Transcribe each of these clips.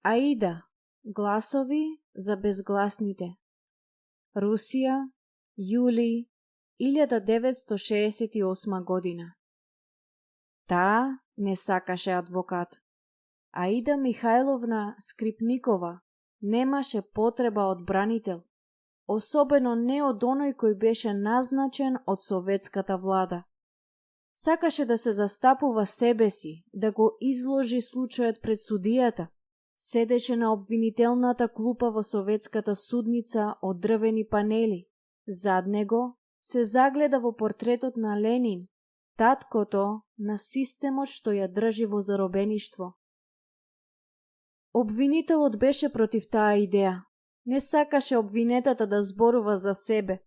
Аида. Гласови за безгласните. Русија, јули 1968 година. Таа не сакаше адвокат. Аида Михајловна Скрипникова немаше потреба од бранител, особено не од оној кој беше назначен од советската влада. Сакаше да се застапува себе си, да го изложи случајот пред судијата. Седеше на обвинителната клупа во советската судница од дрвени панели. Зад него се загледа во портретот на Ленин, таткото на системот што ја држи во заробеништво. Обвинителот беше против таа идеја. Не сакаше обвинетата да зборува за себе.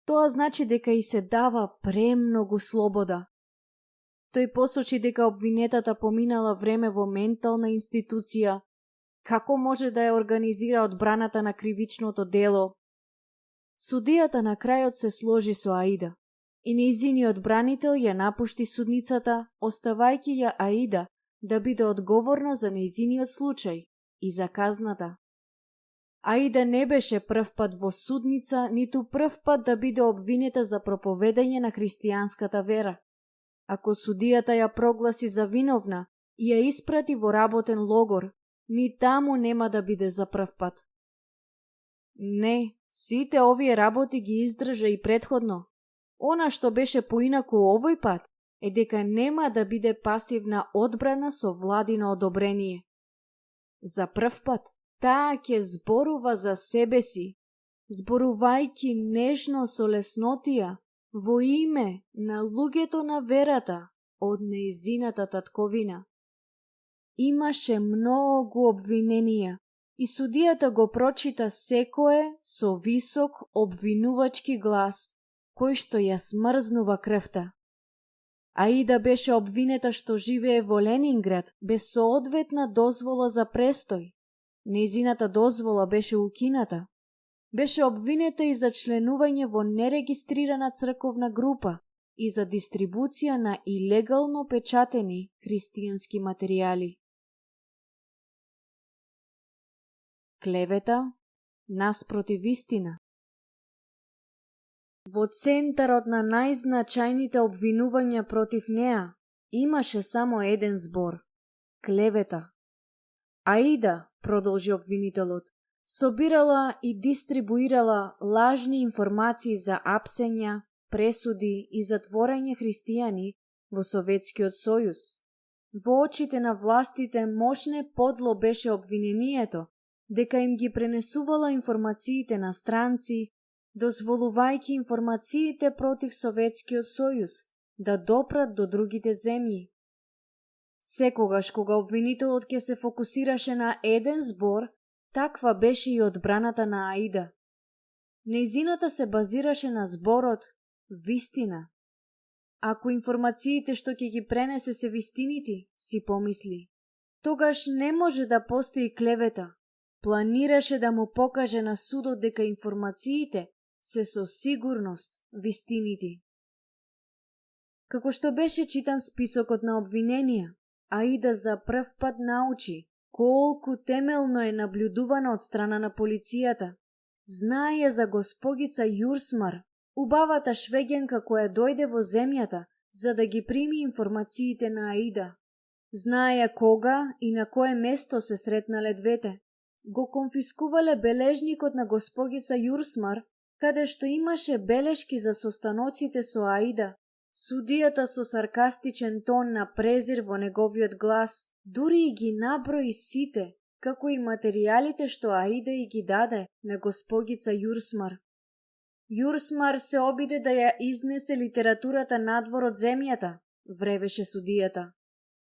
Тоа значи дека и се дава премногу слобода. Тој посочи дека обвинетата поминала време во ментална институција. Како може да ја организира одбраната на кривичното дело? Судијата на крајот се сложи со Аида и нејзиниот бранител ја напушти судницата, оставајќи ја Аида да биде одговорна за нејзиниот случај и за казната. Аида не беше прв пат во судница, ниту прв пат да биде обвинета за проповедање на христијанската вера. Ако судијата ја прогласи за виновна и ја испрати во работен логор, ни таму нема да биде за прв пат. Не, сите овие работи ги издржа и претходно. Она што беше поинаку овој пат е дека нема да биде пасивна одбрана со владино одобрение. За прв пат таа ќе зборува за себе си, зборувајќи нежно со леснотија во име на луѓето на верата од нејзината татковина. Имаше многу обвиненија и судијата го прочита секое со висок обвинувачки глас, кој што ја смрзнува крвта. Аида беше обвинета што живее во Ленинград без соодветна дозвола за престој. Нејзината дозвола беше укината. Беше обвинета и за членување во нерегистрирана црковна група и за дистрибуција на илегално печатени христијански материјали. Клевета наспротив вистина. Во центарот на најзначајните обвинувања против неа имаше само еден збор – клевета. Аида, продолжи обвинителот, собирала и дистрибуирала лажни информации за апсења, пресуди и затворање христијани во Советскиот сојуз. Во очите на властите мошне подло беше обвинението дека им ги пренесувала информациите на странци, дозволувајќи информациите против Советскиот сојуз да допрат до другите земји. Секогаш кога обвинителот ќе се фокусираше на еден збор, таква беше и одбраната на Аида. Нејзината се базираше на зборот вистина. Ако информациите што ќе ги пренесе се вистинити, си помисли, тогаш не може да постои клевета. Планираше да му покаже на судот дека информациите се со сигурност вистинити. Како што беше читан списокот на обвиненија, Аида за прв пат научи колку темелно е наблюдувана од страна на полицијата. Знае за госпогица Јурсмар, убавата швеѓанка која дојде во земјата за да ги прими информациите на Аида. Знае кога и на кое место се сретнале двете. Го конфискувале бележникот на госпогица Јурсмар, каде што имаше белешки за состаноците со Аида. Судијата со саркастичен тон на презир во неговиот глас дури и ги наброи сите, како и материјалите што Аида и ги даде на госпогица Јурсмар. Јурсмар се обиде да ја изнесе литературата надвор од земјата, вревеше судијата.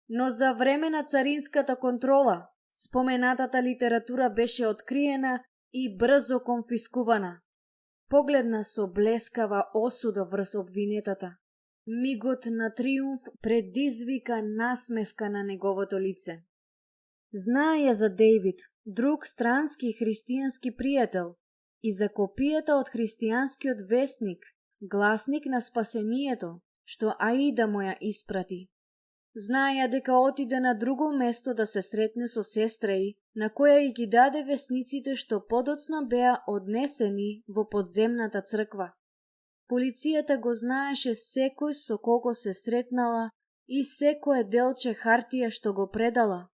Но за време на царинската контрола, споменатата литература беше откриена и брзо конфискувана. Погледна со блескава осуда врз обвинетата. Мигот на триумф предизвика насмевка на неговото лице. Знаеја за Дејвид, друг странски христијански пријател, и за копијата од христијанскиот весник, гласник на спасението, што Аида му ја испрати. Знаеја дека отиде на друго место да се сретне со сестра ѝ, на која и ги даде весниците што подоцна беа однесени во подземната црква. Полицијата го знаеше секој со кого се сретнала и секое делче хартија што го предала.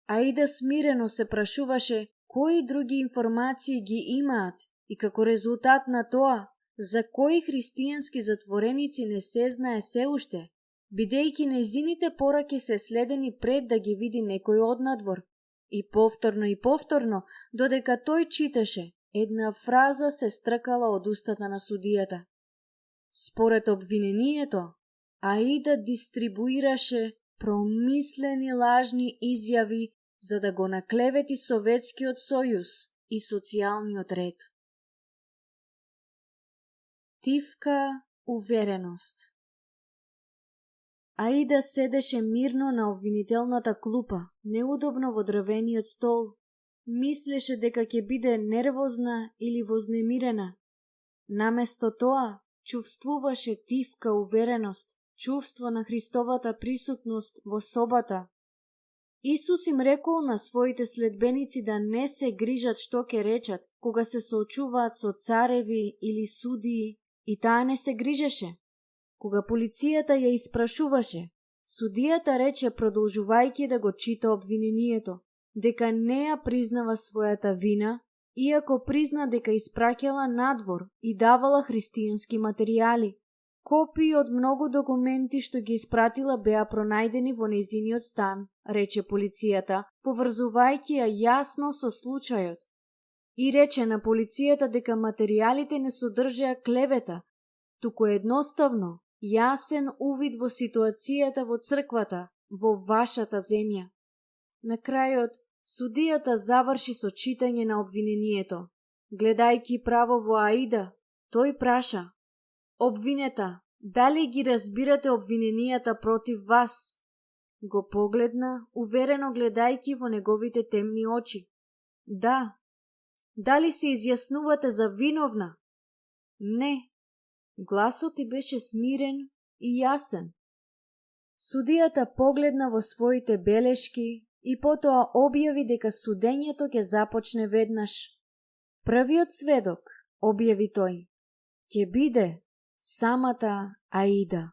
Аида смирено се прашуваше кои други информации ги имаат и како резултат на тоа, за кои христијански затвореници не се знае се уште, бидејќи нејзините пораки се следени пред да ги види некој однадвор. И повторно, додека тој читаше, една фраза се стркала од устата на судијата. Според обвинението, Аида дистрибуираше промислени лажни изјави за да го наклевети Советскиот сојуз и социјалниот ред. Тивка увереност. Аида седеше мирно на обвинителната клупа, неудобно во дрвениот стол. Мислеше дека ќе биде нервозна или вознемирена. Наместо тоа, чувствуваше тивка увереност, чувство на Христовата присутност во собата. Исус им рекол на своите следбеници да не се грижат што ќе речат кога се соочуваат со цареви или судии, и таа не се грижеше. Кога полицијата ја испрашуваше, судијата рече, продолжувајќи да го чита обвинението, дека не ја признава својата вина, иако призна дека испраќала надвор и давала христијански материјали. Копии од многу документи што ги испратила беа пронајдени во нејзиниот стан, рече полицијата, поврзувајќи ја јасно со случајот. И рече на полицијата дека материјалите не содржеа клевета, туку едноставно јасен увид во ситуацијата во црквата, во вашата земја. На крајот, судијата заврши со читање на обвинението. Гледајќи право во Аида, тој праша: обвинета, дали ги разбирате обвиненијата против вас? Го погледна, уверено гледајќи во неговите темни очи. Да. Дали се изјаснувате за виновна? Не. Гласот ти беше смирен и јасен. Судијата погледна во своите белешки и потоа објави дека судењето ќе започне веднаш. Првиот сведок, објави тој, ќе биде самата Аида.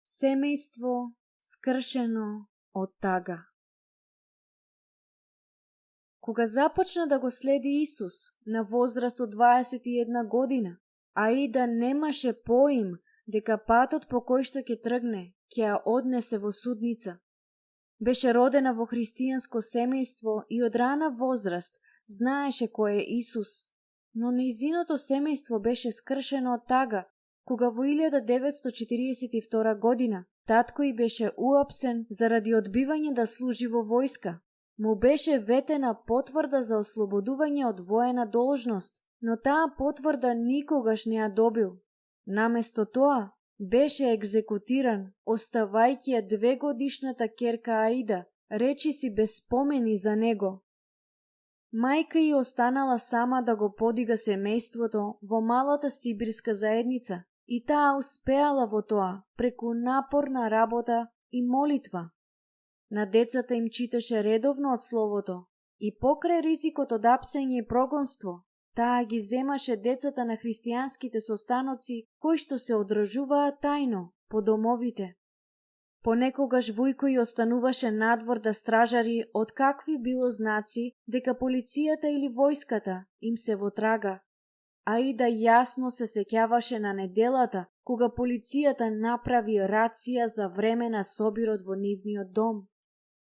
Семејство скршено од тага. Кога започна да го следи Исус на возраст од 21 година, Аида немаше поим дека патот по кој што ќе тргне ќе ја однесе во судница. Беше родена во христијанско семејство и од рана возраст знаеше кој е Исус, но нејзиното семејство беше скршено од тага, кога во 1942 година татко ѝ беше уапсен заради одбивање да служи во војска. Му беше ветена потврда за ослободување од воена должност, но таа потврда никогаш не ја добил. Наместо тоа, беше екзекутиран, оставајќи ја 2-годишната ќерка Аида, речиси без спомени за него. Мајка ѝ останала сама да го подига семејството во малата сибирска заедница и таа успеала во тоа преку напорна работа и молитва. На децата им читаше редовно од Словото и покрај ризикот од апсење и прогонство, таа ги земаше децата на христијанските состаноци кои што се одржуваат тајно по домовите. Понекогаш Вујко ѝ остануваше надвор да стражари од какви било знаци дека полицијата или војската им се во трага. Аида јасно се сеќаваше на неделата кога полицијата направи рација за време на собирот во нивниот дом.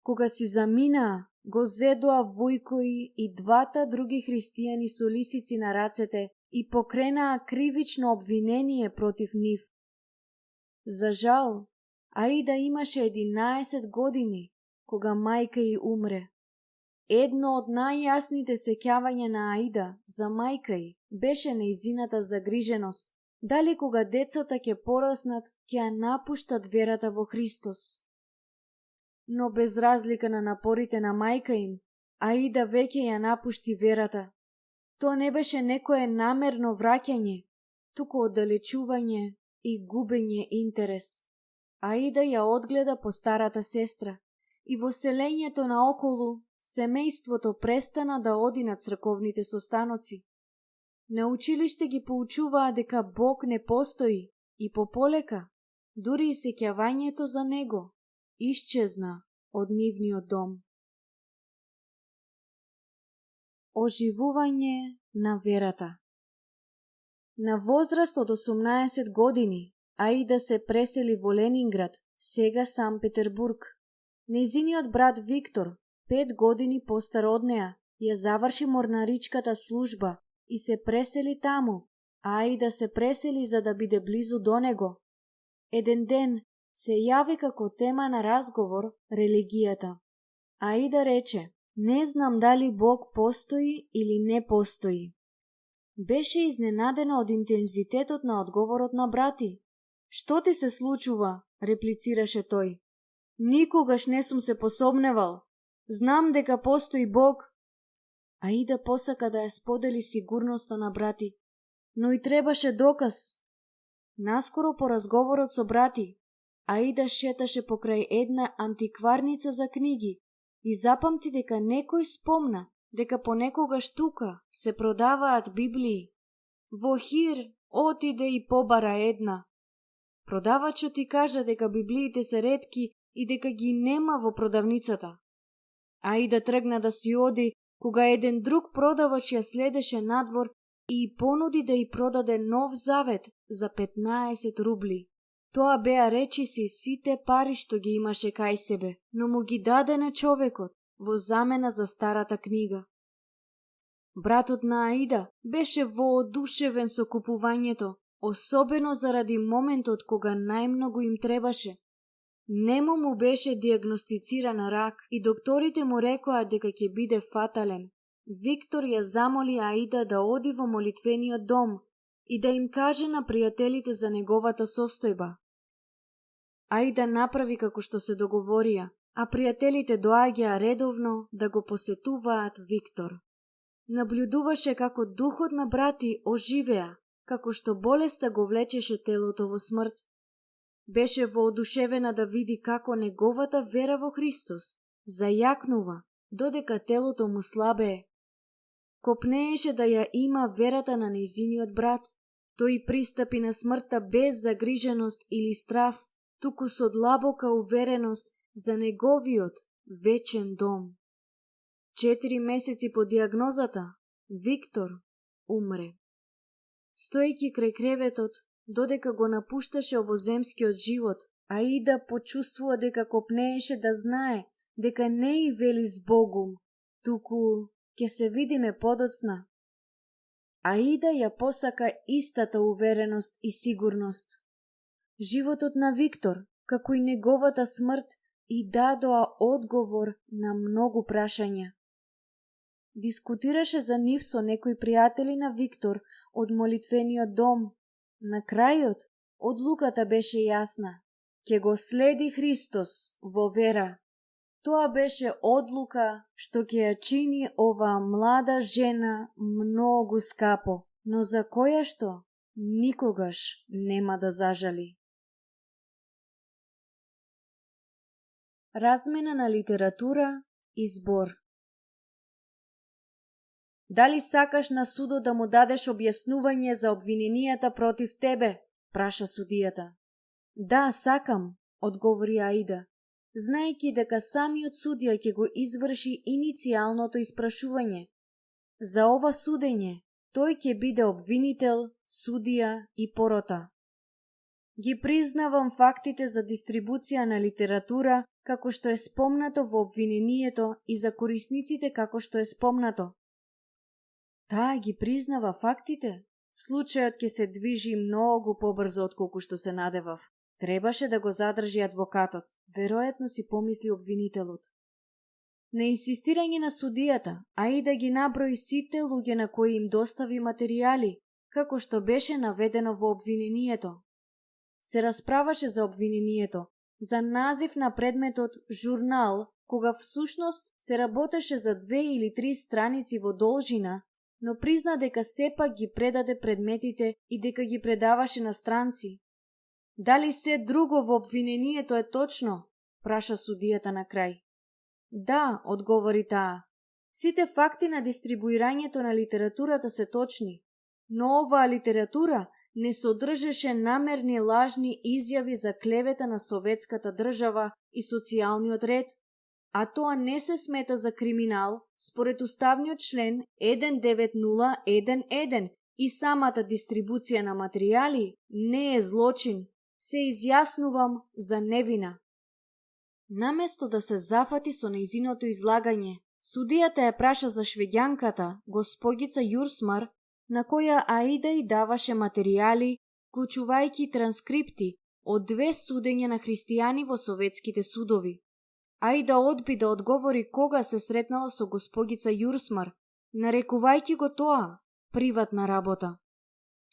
Кога си заминаа, го зедоа Вујко и двата други христијани со лисици на рацете и покренаа кривично обвинение против нив. За жал, Аида имаше 11 години кога мајка ѝ умре. Едно од најјасните сеќавања на Аида за мајка ѝ беше нејзината загриженост, дали кога децата ќе пораснат, ќе ја напуштат верата во Христос. Но без разлика на напорите на мајка им, Аида веќе ја напушти верата. Тоа не беше некое намерно враќање, туку оддалечување и губење интерес. Аида ја одгледа по старата сестра и во селењето наоколу семејството престана да оди на црковните состаноци. На училиште ги поучуваа дека Бог не постои и пополека, дури и сеќавањето за него, исчезна од нивниот дом. Оживување на верата. На возраст од 18 години, Аида се пресели во Ленинград, сега Сан Петербург. Нејзиниот брат Виктор, 5 години постар од неа, ја заврши морнаричката служба и се пресели таму, а Аида се пресели за да биде близу до него. Еден ден се јави како тема на разговор религијата. Аида рече: "Не знам дали Бог постои или не постои." Беше изненадена од интензитетот на одговорот на брати. "Што ти се случува?" реплицираше тој. "Никогаш не сум се посомневал. Знам дека постои Бог." Аида посака да ја сподели сигурноста на брати, но и требаше доказ. Наскоро по разговорот со брати, Аида шеташе покрај една антикварница за книги и запамти дека некој спомна дека понекогаш тука се продаваат Библии. Во хир отиде и побара една. Продавачот ти кажа дека Библиите се ретки и дека ги нема во продавницата. Аида тргна да си оди, кога еден друг продавач ја следеше надвор и понуди да ја продаде Нов Завет за 15 рубли. Тоа беа речиси сите пари што ги имаше кај себе, но му ги даде на човекот во замена за старата книга. Братот на Аида беше воодушевен со купувањето, особено заради моментот кога најмногу им требаше. Нему му беше диагностициран рак и докторите му рекоа дека ќе биде фатален. Виктор ја замоли Аида да оди во молитвениот дом и да им каже на пријателите за неговата состојба. Аида направи како што се договорија, а пријателите доаѓаа редовно да го посетуваат Виктор. Наблюдуваше како духот на брати оживеа, како што болеста го влечеше телото во смрт. Беше воодушевена да види како неговата вера во Христос зајакнува, додека телото му слабее. Копнееше да ја има верата на нејзиниот брат. Тој пристапи на смртта без загриженост или страв, туку со длабока увереност за неговиот вечен дом. 4 месеци по диагнозата, Виктор умре. Стоејќи крај креветот, додека го напушташе овоземскиот живот, Аида почувствува дека копнееше да знае дека не и вели збогум, туку ќе се видиме подоцна. Аида ја посака истата увереност и сигурност. Животот на Виктор, како и неговата смрт, и дадоа одговор на многу прашања. Дискутираше за нив со некои пријатели на Виктор од молитвениот дом. На крајот, одлуката беше јасна. Ке го следи Христос во вера. Тоа беше одлука што ќе ја чини оваа млада жена многу скапо, но за која што никогаш нема да зажали. Размена на литература и збор. Дали сакаш на судот да му дадеш објаснување за обвиненијата против тебе? Праша судијата. Да, сакам, одговори Аида, знаејќи дека самиот судија ќе го изврши иницијалното испрашување. За ова судење, тој ќе биде обвинител, судија и порота. Ги признавам фактите за дистрибуција на литература како што е спомнато во обвинението и за корисниците како што е спомнато. Таа ги признава фактите? Случајот ќе се движи многу побрзо отколку што се надевав. Требаше да го задржи адвокатот, веројатно си помисли обвинителот. На инсистирање на судијата, Аида ги наброи сите луѓе на кои им достави материјали, како што беше наведено во обвинението. Се расправаше за обвинението, за назив на предметот журнал, кога всушност се работеше за 2 или 3 страници во должина, но призна дека сепак ги предаде предметите и дека ги предаваше на странци. Дали се друго во обвинението е точно? Праша судијата на крај. Да, одговори таа. Сите факти на дистрибуирањето на литературата се точни, но оваа литература не содржеше намерни лажни изјави за клевета на советската држава и социјалниот ред, а тоа не се смета за криминал според уставниот член 19011 и самата дистрибуција на материјали не е злочин. Се изјаснувам за невина. Наместо да се зафати со нејзиното излагање, судијата ја праша за швеѓанката, госпогица Јурсмар, на која Аида и даваше материјали, вклучувајќи транскрипти од 2 судења на христијани во советските судови. Аида одби да одговори кога се сретнала со госпогица Јурсмар, нарекувајќи го тоа приватна работа.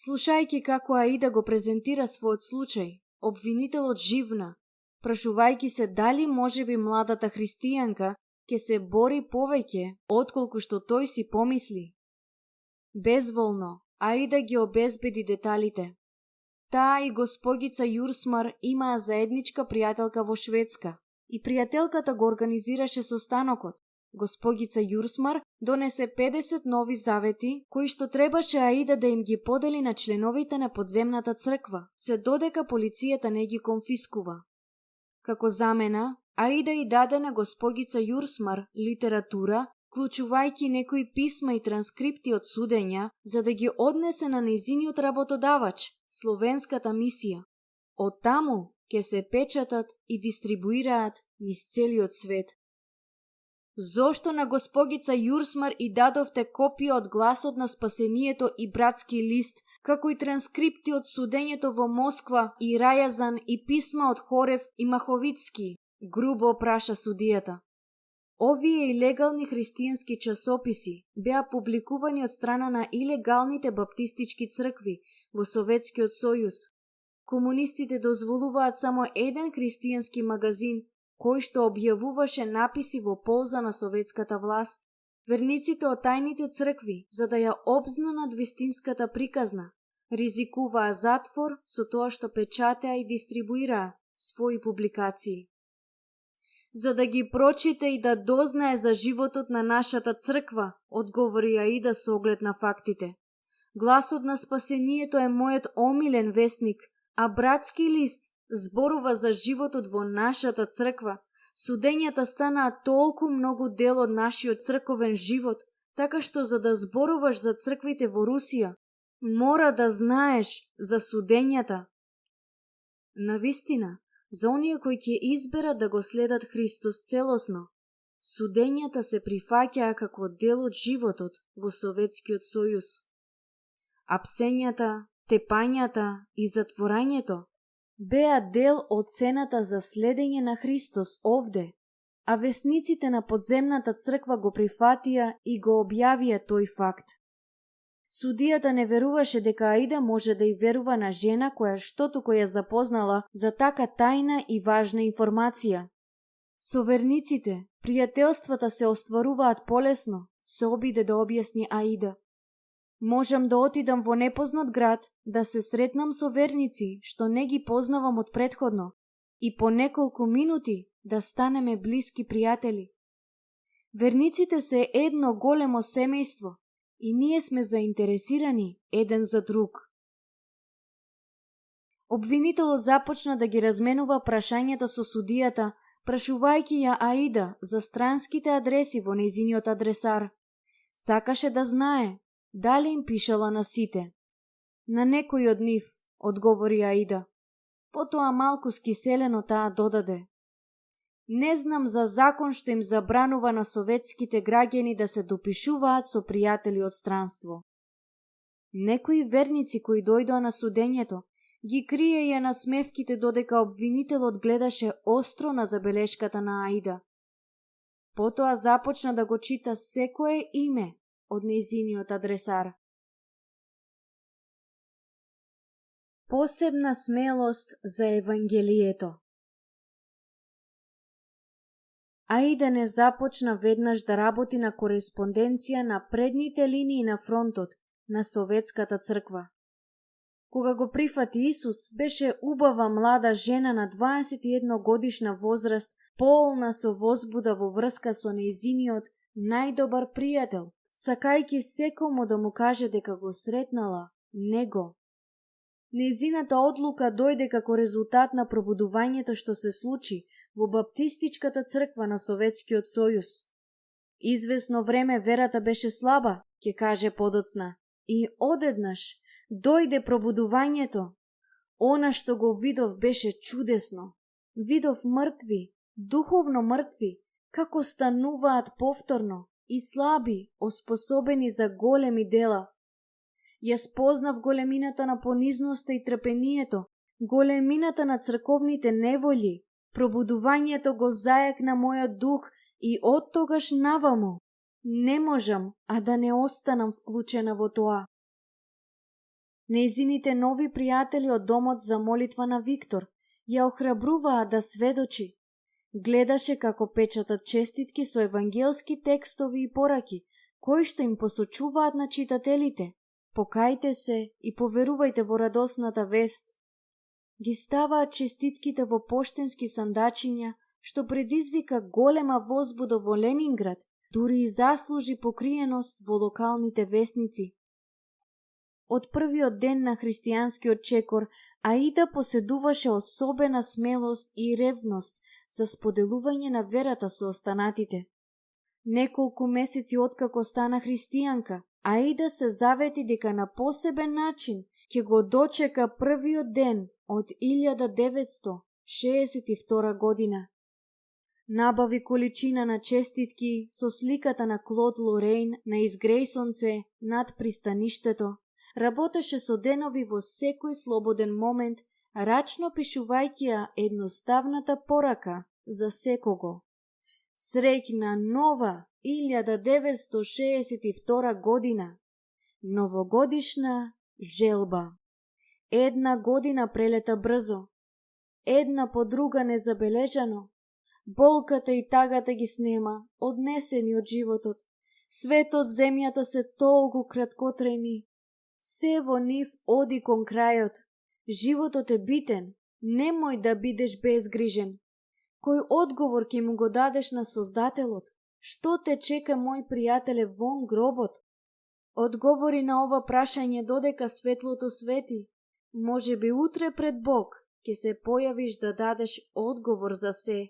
Слушајќи како Аида го презентира својот случај, обвинителот живна, прашувајќи се дали можеби младата христијанка ќе се бори повеќе отколку што тој си помисли. Безволно, Аида ги обезбеди деталите. Таа и госпогица Јурсмар имаа заедничка пријателка во Шведска и пријателката го организираше состанокот. Госпогица Јурсмар донесе 50 нови завети, кои што требаше Аида да им ги подели на членовите на подземната црква, се додека полицијата не ги конфискува. Како замена, Аида и даде на госпогица Јурсмар литература, вклучувајќи некои писма и транскрипти од судења, за да ги однесе на нејзиниот работодавач, Словенската мисија. Од таму ќе се печатат и дистрибуираат низ целиот свет. Зошто на госпогица Јурсмар и дадовте копија од Гласот на спасението и Братски лист, како и транскрипти од судењето во Москва и Рајазан и писма од Хорев и Маховицки? Грубо праша судијата. Овие илегални христијански часописи беа публикувани од страна на илегалните баптистички цркви во Советскиот сојуз. Комунистите дозволуваат само еден христијански магазин, кој што објавуваше написи во полза на советската власт. Верниците од тајните цркви, за да ја обзнанат вистинската приказна, ризикуваа затвор со тоа што печатеа и дистрибуираа своји публикации. За да ги прочите и да дознае за животот на нашата црква, одговори Аида со оглед на фактите. Гласот на спасението е мојот омилен вестник, а Братски лист зборува за животот во нашата црква. Судењата станаа толку многу дел од нашиот црковен живот, така што за да зборуваш за црквите во Русија, мора да знаеш за судењата. Навистина, за оние кои ќе изберат да го следат Христос целосно, судењата се прифаќаа како дел од животот во Советскиот сојуз. Апсењата, тепањата и затворањето беа дел од цената за следење на Христос овде, а весниците на подземната црква го прифатија и го објавија тој факт. Судијата не веруваше дека Аида може да и верува на жена која штотуку ја запознала за така тајна и важна информација. Со верниците, пријателствата се остваруваат полесно, се обиде да објасни Аида. Можам да отидам во непознат град, да се сретнам со верници што не ги познавам од претходно и по неколку минути да станеме блиски пријатели. Верниците се едно големо семејство и ние сме заинтересирани еден за друг. Обвинителот започна да ги разменува прашањата со судијата, прашувајќи ја Аида за странските адреси во нејзиниот адресар. Сакаше да знае дали им пишала на сите. На некој од нив, одговори Аида. Потоа малку скиселено таа додаде. Не знам за закон што им забранува на советските граѓани да се допишуваат со пријатели од странство. Некои верници кои дојдоа на судењето ги криеја на смевките додека обвинителот гледаше остро на забелешката на Аида. Потоа започна да го чита секое име од нејзиниот адресар. Посебна смелост за Евангелието. Аида не започна веднаш да работи на кореспонденција на предните линии на фронтот на Советската црква. Кога го прифати Исус, беше убава млада жена на 21 годишна возраст, полна со возбуда во врска со нејзиниот најдобар пријател, сакајќи секому да му каже дека го сретнала него. Нејзината одлука дојде како резултат на пробудувањето што се случи во Баптистичката црква на Советскиот сојуз. Извесно време верата беше слаба, ќе каже подоцна, и одеднаш дојде пробудувањето. Она што го видов беше чудесно. Видов мртви, духовно мртви, како стануваат повторно и слаби, оспособени за големи дела. Ја спознав големината на понизноста и трпението, големината на црковните неволји. Пробудувањето го зајакна мојот дух и од тогаш наваму не можам а да не останам вклучена во тоа. Нејзините нови пријатели од домот за молитва на Виктор ја охрабруваа да сведочи. Гледаше како печатат честитки со евангелски текстови и пораки, кои што им посочуваат на читателите. Покајте се и поверувајте во радосната вест. Ги ставаат честитките во поштенски сандачиња, што предизвика голема возбуда во Ленинград, дури и заслужи покриеност во локалните весници. Од првиот ден на христијанскиот чекор, Аида поседуваше особена смелост и ревност за споделување на верата со останатите. Неколку месеци откако стана христијанка, Аида се завети дека на посебен начин ќе го дочека првиот ден од 1962 година. Набави количина на честитки со сликата на Клод Лорейн на изгрејсонце над пристаништето. Работеше со денови во секој слободен момент, рачно пишувајќи ја едноставната порака за секого. Среќна нова 1962 година. Новогодишна желба. Една година прелета брзо. Една по друга незабележано. Болката и тагата ги снема, однесени од животот. Светот, земјата се толку краткотрајни. Се во нив оди кон крајот. Животот е битен, немој да бидеш безгрижен. Кој одговор ќе му го дадеш на Создателот? Што те чека, мој пријателе, вон гробот? Одговори на ова прашање додека светлото свети. Може би утре пред Бог ќе се појавиш да дадеш одговор за се.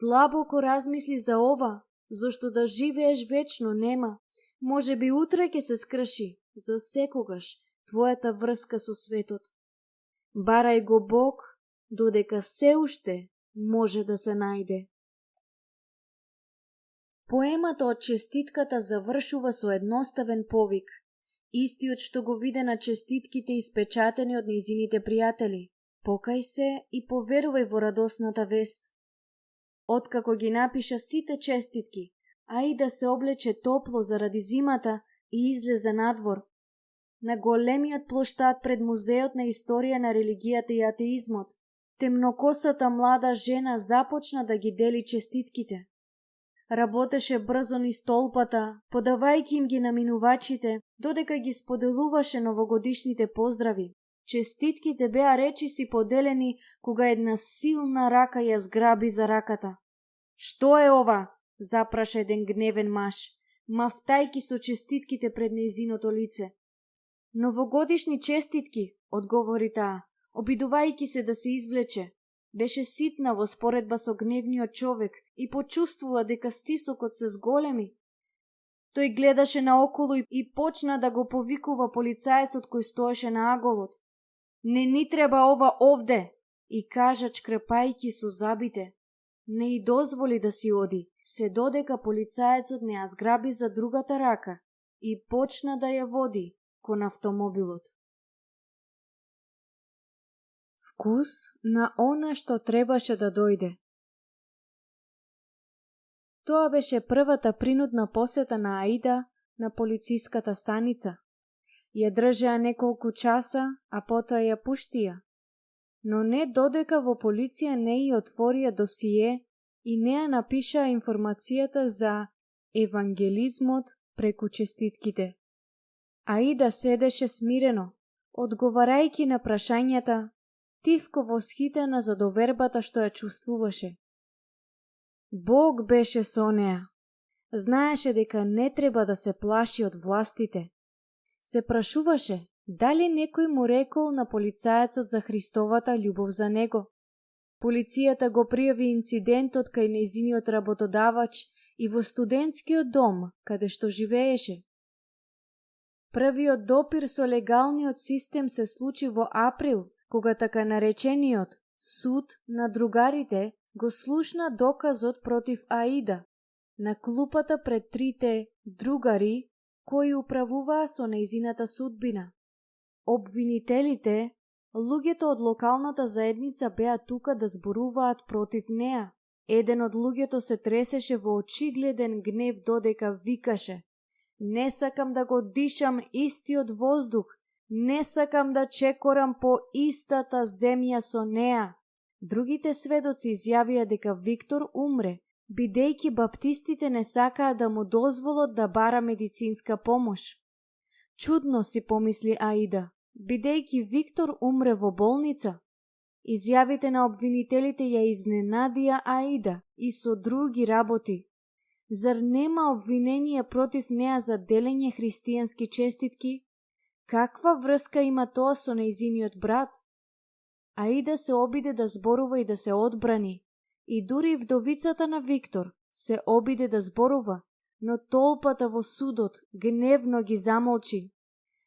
Длабоко размисли за ова, зашто да живееш вечно нема. Може би утре ќе се скрши за секогаш твојата врска со светот. Барај го Бог, додека се уште може да се најде. Поемата од честитката завршува со едноставен повик, истиот што го виде на честитките испечатени од нејзините пријатели. Покај се и поверувај во радосната вест. Откако ги напиша сите честитки, Аида се облече топло заради зимата и излезе надвор. На големиот плоштад пред Музеот на историја на религијата и атеизмот, темнокосата млада жена започна да ги дели честитките. Работеше брзо низ толпата, подавајќи им ги на минувачите, додека ги споделуваше новогодишните поздрави. Честитките беа речиси поделени кога една силна рака ја зграби за раката. Што е ова? Запраша еден гневен маж, мафтајки со честитките пред нејзиното лице. Новогодишни честитки, одговори таа, обидувајќи се да се извлече. Беше ситна во споредба со гневниот човек и почувствува дека стисокот се зголеми. Тој гледаше наоколу и почна да го повикува полицаецот кој стоеше на аголот. Не ни треба ова овде, и кажа чкрепајќи со забите. Не и дозволи да си оди, се додека полицаецот не ја зграби за другата рака и почна да ја води кон автомобилот. Вкус на она што требаше да дојде. Тоа беше првата принудна посета на Аида на полициската станица. Ја држеа неколку часа, а потоа ја пуштија. Но не додека во полиција не ја отворија досие и не ја напишаа информацијата за евангелизмот преку честитките. Аида седеше смирено, Одговарајќи на прашањата, Тивко восхитена за довербата што ја чувствуваше. Бог беше со неа. Знаеше дека не треба да се плаши од властите. Се прашуваше дали некој му рекол на полицајецот за Христовата љубов за него. Полицијата го пријави инцидентот кај нејзиниот работодавач и во студентскиот дом, каде што живееше. Првиот допир со легалниот систем се случи во април, кога така наречениот суд на другарите го слушна доказот против Аида на клупата пред трите другари кои управуваа со нејзината судбина. Обвинителите, луѓето од локалната заедница, беа тука да зборуваат против неа. Еден од луѓето се тресеше во очигледен гнев додека викаше: "Не сакам да го дишам истиот воздух, не сакам да чекорам по истата земја со неа." Другите сведоци изјавија дека Виктор умре, бидејќи баптистите не сакаа да му дозволат да бара медицинска помош. Чудно, си помисли Аида, бидејќи Виктор умре во болница. Изјавите на обвинителите ја изненадија Аида и со други работи. Зар нема обвинение против неа за делење христијански честитки? Каква врска има тоа со нејзиниот брат? Аида се обиде да зборува и да се одбрани, и дури вдовицата на Виктор се обиде да зборува, но толпата во судот гневно ги замолчи.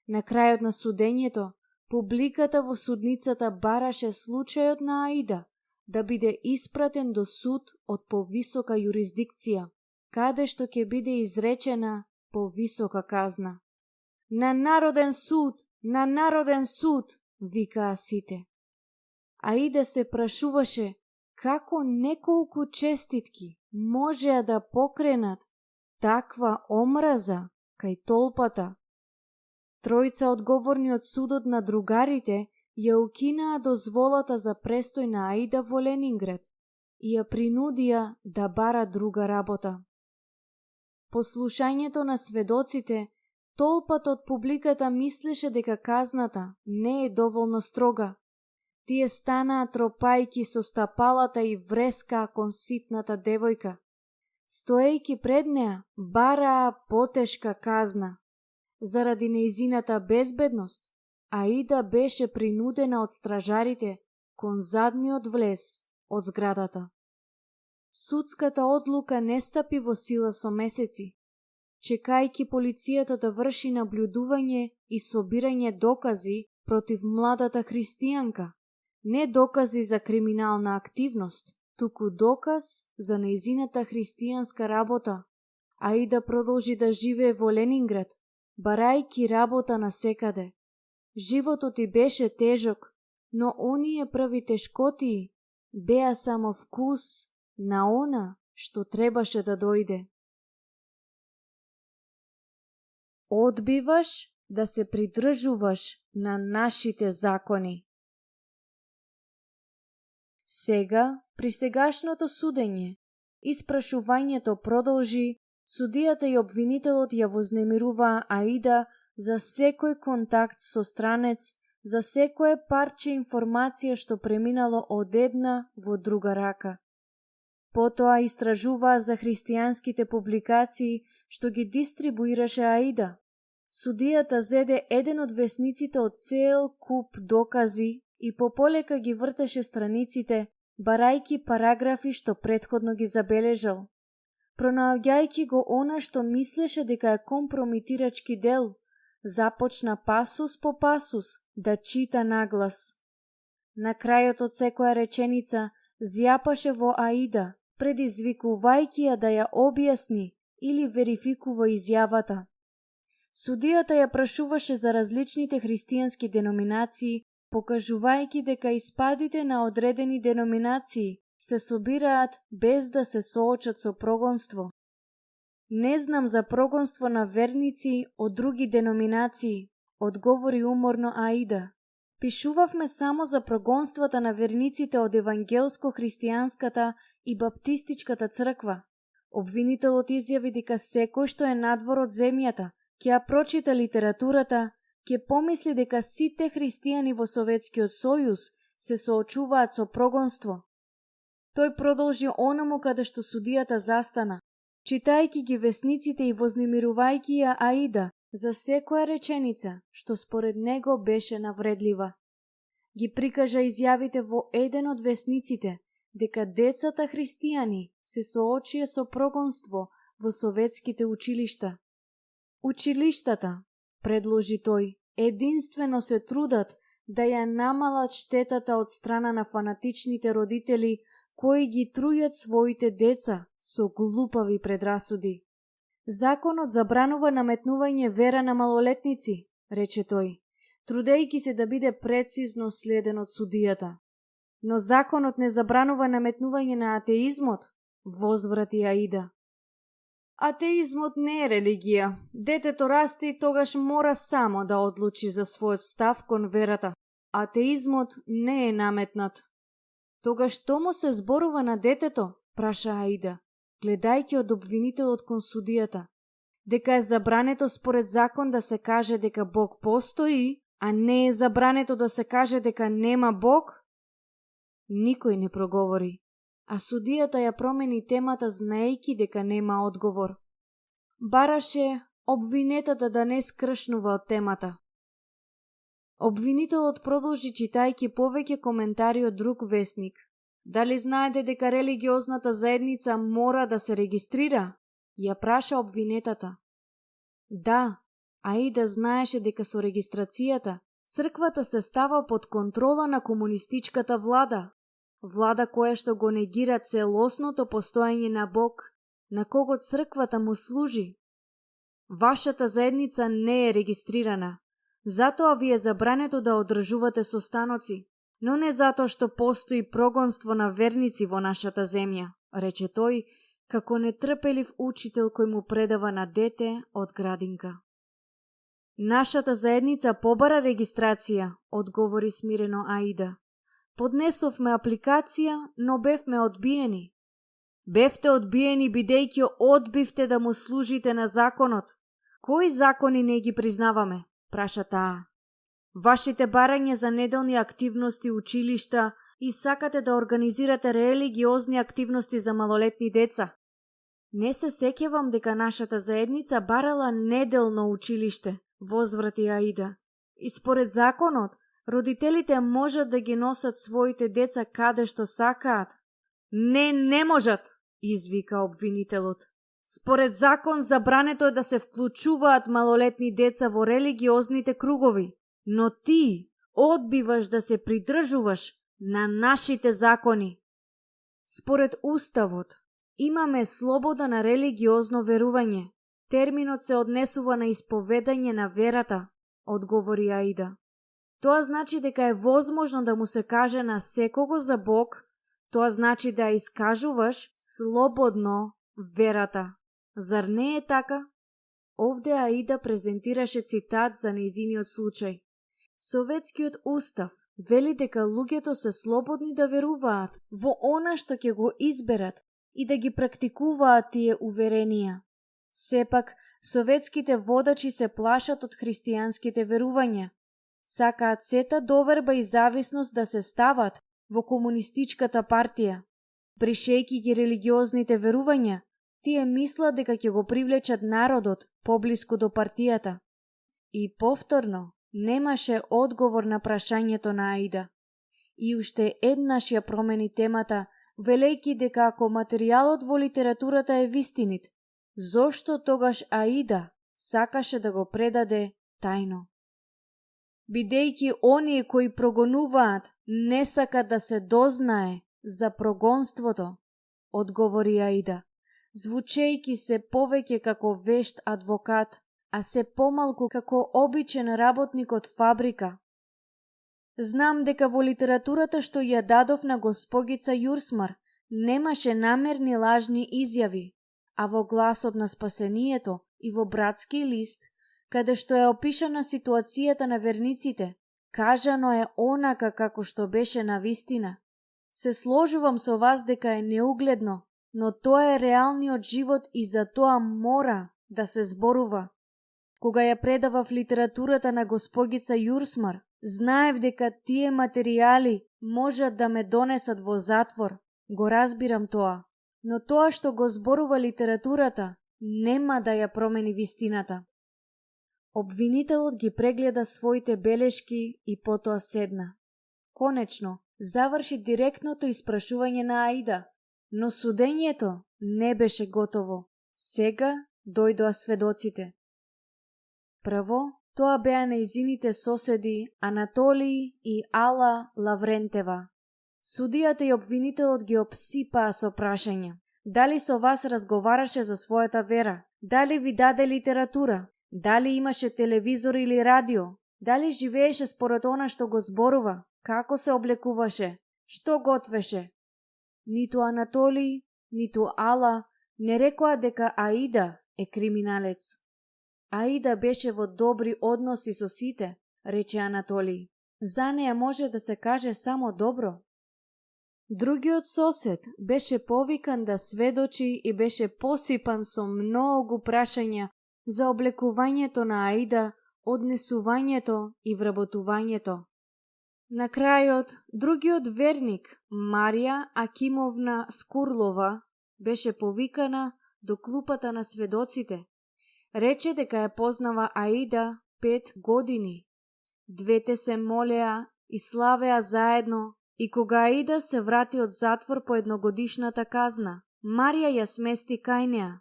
На крајот на судењето, публиката во судницата бараше случајот на Аида да биде испратен до суд од повисока јурисдикција, каде што ќе биде изречена повисока казна. "На народен суд! На народен суд!" викаа сите. Аида се прашуваше како неколку честитки можеа да покренат таква омраза кај толпата. Тројца одговорни од судот на другарите ја укинаа дозволата за престој на Аида во Ленинград и ја принудија да бара друга работа. По слушањето на сведоците, толпата од публиката мислеше дека казната не е доволно строга. Тие станаа тропајки со стапалата и врескаа кон ситната девојка. Стоејќи пред неа, бараа потешка казна. Заради нејзината безбедност, Аида беше принудена од стражарите кон задниот влез од зградата. Судската одлука не стапи во сила со месеци, чекајќи полицијата да врши наблюдување и собирање докази против младата христијанка. Не докази за криминална активност, туку доказ за нејзината христијанска работа. Аида продолжи да живее во Ленинград, барајќи работа насекаде. Животот и беше тежок, но оние први тешкотии беа само вкус на она што требаше да дојде. Одбиваш да се придржуваш на нашите закони. Сега, при сегашното судење, испрашувањето продолжи, судијата и обвинителот ја вознемируваа Аида за секој контакт со странец, за секое парче информација што преминало од една во друга рака. Потоа истражуваа за христијанските публикации што ги дистрибуираше Аида. Судијата зеде еден од весниците од цел куп докази и пополека ги вртеше страниците, барајќи параграфи што претходно ги забележал. Пронаоѓајќи го она што мислеше дека е компромитирачки дел, започна пасус по пасус да чита наглас. На крајот од секоја реченица зјапаше во Аида, предизвикувајќи ја да ја објасни или верификува изјавата. Судијата ја прашуваше за различните христијански деноминации, покажувајќи дека испадите на одредени деноминации се собираат без да се соочат со прогонство. Не знам за прогонство на верници од други деноминации, одговори уморно Аида. Пишувавме само за прогонствата на верниците од евангелско-христијанската и баптистичката црква. Обвинителот изјави дека секој што е надвор од земјата, ќе ја прочита литературата, ќе помисли дека сите христијани во Советскиот сојуз се соочуваат со прогонство. Тој продолжи онаму каде што судијата застана, читајќи ги весниците и вознемирувајќи ја Аида за секоја реченица што според него беше навредлива. Ги прикажа изјавите во еден од весниците дека децата христијани се соочија со прогонство во советските училишта. Училиштата, предложи тој, единствено се трудат да ја намалат штетата од страна на фанатичните родители кои ги трујат своите деца со глупави предрасуди. Законот забранува наметнување вера на малолетници, рече тој, трудејќи се да биде прецизно следен од судијата. Но законот не забранува наметнување на атеизмот, возврати Аида. Атеизмот не е религија. Детето расте и тогаш мора само да одлучи за својот став кон верата. Атеизмот не е наметнат. Тогаш што му се зборува на детето? Праша Аида, гледајќи од обвинителот кон судијата. Дека е забрането според закон да се каже дека Бог постои, а не е забрането да се каже дека нема Бог? Никој не проговори, а судијата ја промени темата знаејќи дека нема одговор. Бараше обвинетата да не скршнува од темата. Обвинителот продолжи читајќи повеќе коментари од друг весник. Дали знаете дека религиозната заедница мора да се регистрира? Ја праша обвинетата. Да, Аида знаеше дека со регистрацијата црквата се става под контрола на комунистичката влада. Влада која што го негира целосното постоење на Бог, на кого црквата му служи. Вашата заедница не е регистрирана, затоа ви е забрането да одржувате состаноци, но не затоа што постои прогонство на верници во нашата земја, рече тој, како нетрпелив учител кој му предава на дете од градинка. Нашата заедница побара регистрација, одговори смирено Аида. Поднесовме апликација, но бевме одбиени. Бевте одбиени бидејќи одбивте да му служите на законот. Кои закони не ги признаваме? Праша таа. Вашите барања за неделни активности, училишта и сакате да организирате религиозни активности за малолетни деца. Не се сеќавам дека нашата заедница барала неделно училиште, возврати Аида. И според законот, родителите можат да ги носат своите деца каде што сакаат. Не можат, извика обвинителот. Според закон забрането е да се вклучуваат малолетни деца во религиозните кругови, но ти одбиваш да се придржуваш на нашите закони. Според уставот, имаме слобода на религиозно верување. Терминот се однесува на исповедање на верата, одговори Аида. Тоа значи дека е возможно да му се каже на секого за Бог, тоа значи да искажуваш слободно верата. Зар не е така? Овде Аида презентираше цитат за нејзиниот случај. Советскиот устав вели дека луѓето се слободни да веруваат во она што ќе го изберат и да ги практикуваат тие уверенија. Сепак, советските водачи се плашат од христијанските верувања. Сакаат сета доверба и зависност да се стават во комунистичката партија. Бришејќи ги религиозните верувања, тие мислат дека ќе го привлечат народот поблиску до партијата. И повторно, немаше одговор на прашањето на Аида. И уште еднаш ја промени темата, велејќи дека ако материјалот во литературата е вистинит, зошто тогаш Аида сакаше да го предаде тајно? Бидејќи оние кои прогонуваат не сакат да се дознае за прогонството, одговори Аида, звучејќи се повеќе како вешт адвокат, а се помалку како обичен работник од фабрика. Знам дека во литературата што ја дадов на госпогица Јурсмар немаше намерни лажни изјави, а во Гласот на спасението и во Братски лист, каде што е опишана ситуацијата на верниците, кажано е онака како што беше навистина. Се сложувам со вас дека е неугледно, но тоа е реалниот живот и за тоа мора да се зборува. Кога ја предавав литературата на госпогица Јурсмар, знаев дека тие материјали можат да ме донесат во затвор. Го разбирам тоа, но тоа што го зборува литературата нема да ја промени вистината. Обвинителот ги прегледа своите белешки и потоа седна. Конечно, заврши директното испрашување на Аида, но судењето не беше готово. Сега дојдоа сведоците. Прво, тоа беа нејзините соседи Анатолий и Ала Лаврентева. Судијата и обвинителот ги обсипаа со прашања. Дали со вас разговараше за својата вера? Дали ви даде литература? Дали имаше телевизор или радио? Дали живееше според она што го зборува? Како се облекуваше? Што готвеше? Ниту Анатолий, ниту Ала не рекоа дека Аида е криминалец. Аида беше во добри односи со сите, рече Анатолий. За неја може да се каже само добро. Другиот сосед беше повикан да сведочи и беше посипан со многу прашања за облекувањето на Аида, однесувањето и вработувањето. На крајот, другиот верник, Марија Акимовна Скурлова, беше повикана до клупата на сведоците. Рече дека ја познава Аида 5 години. Двете се молеа и славеа заедно и кога Аида се врати од затвор по едногодишната казна, Марија ја смести кај неа.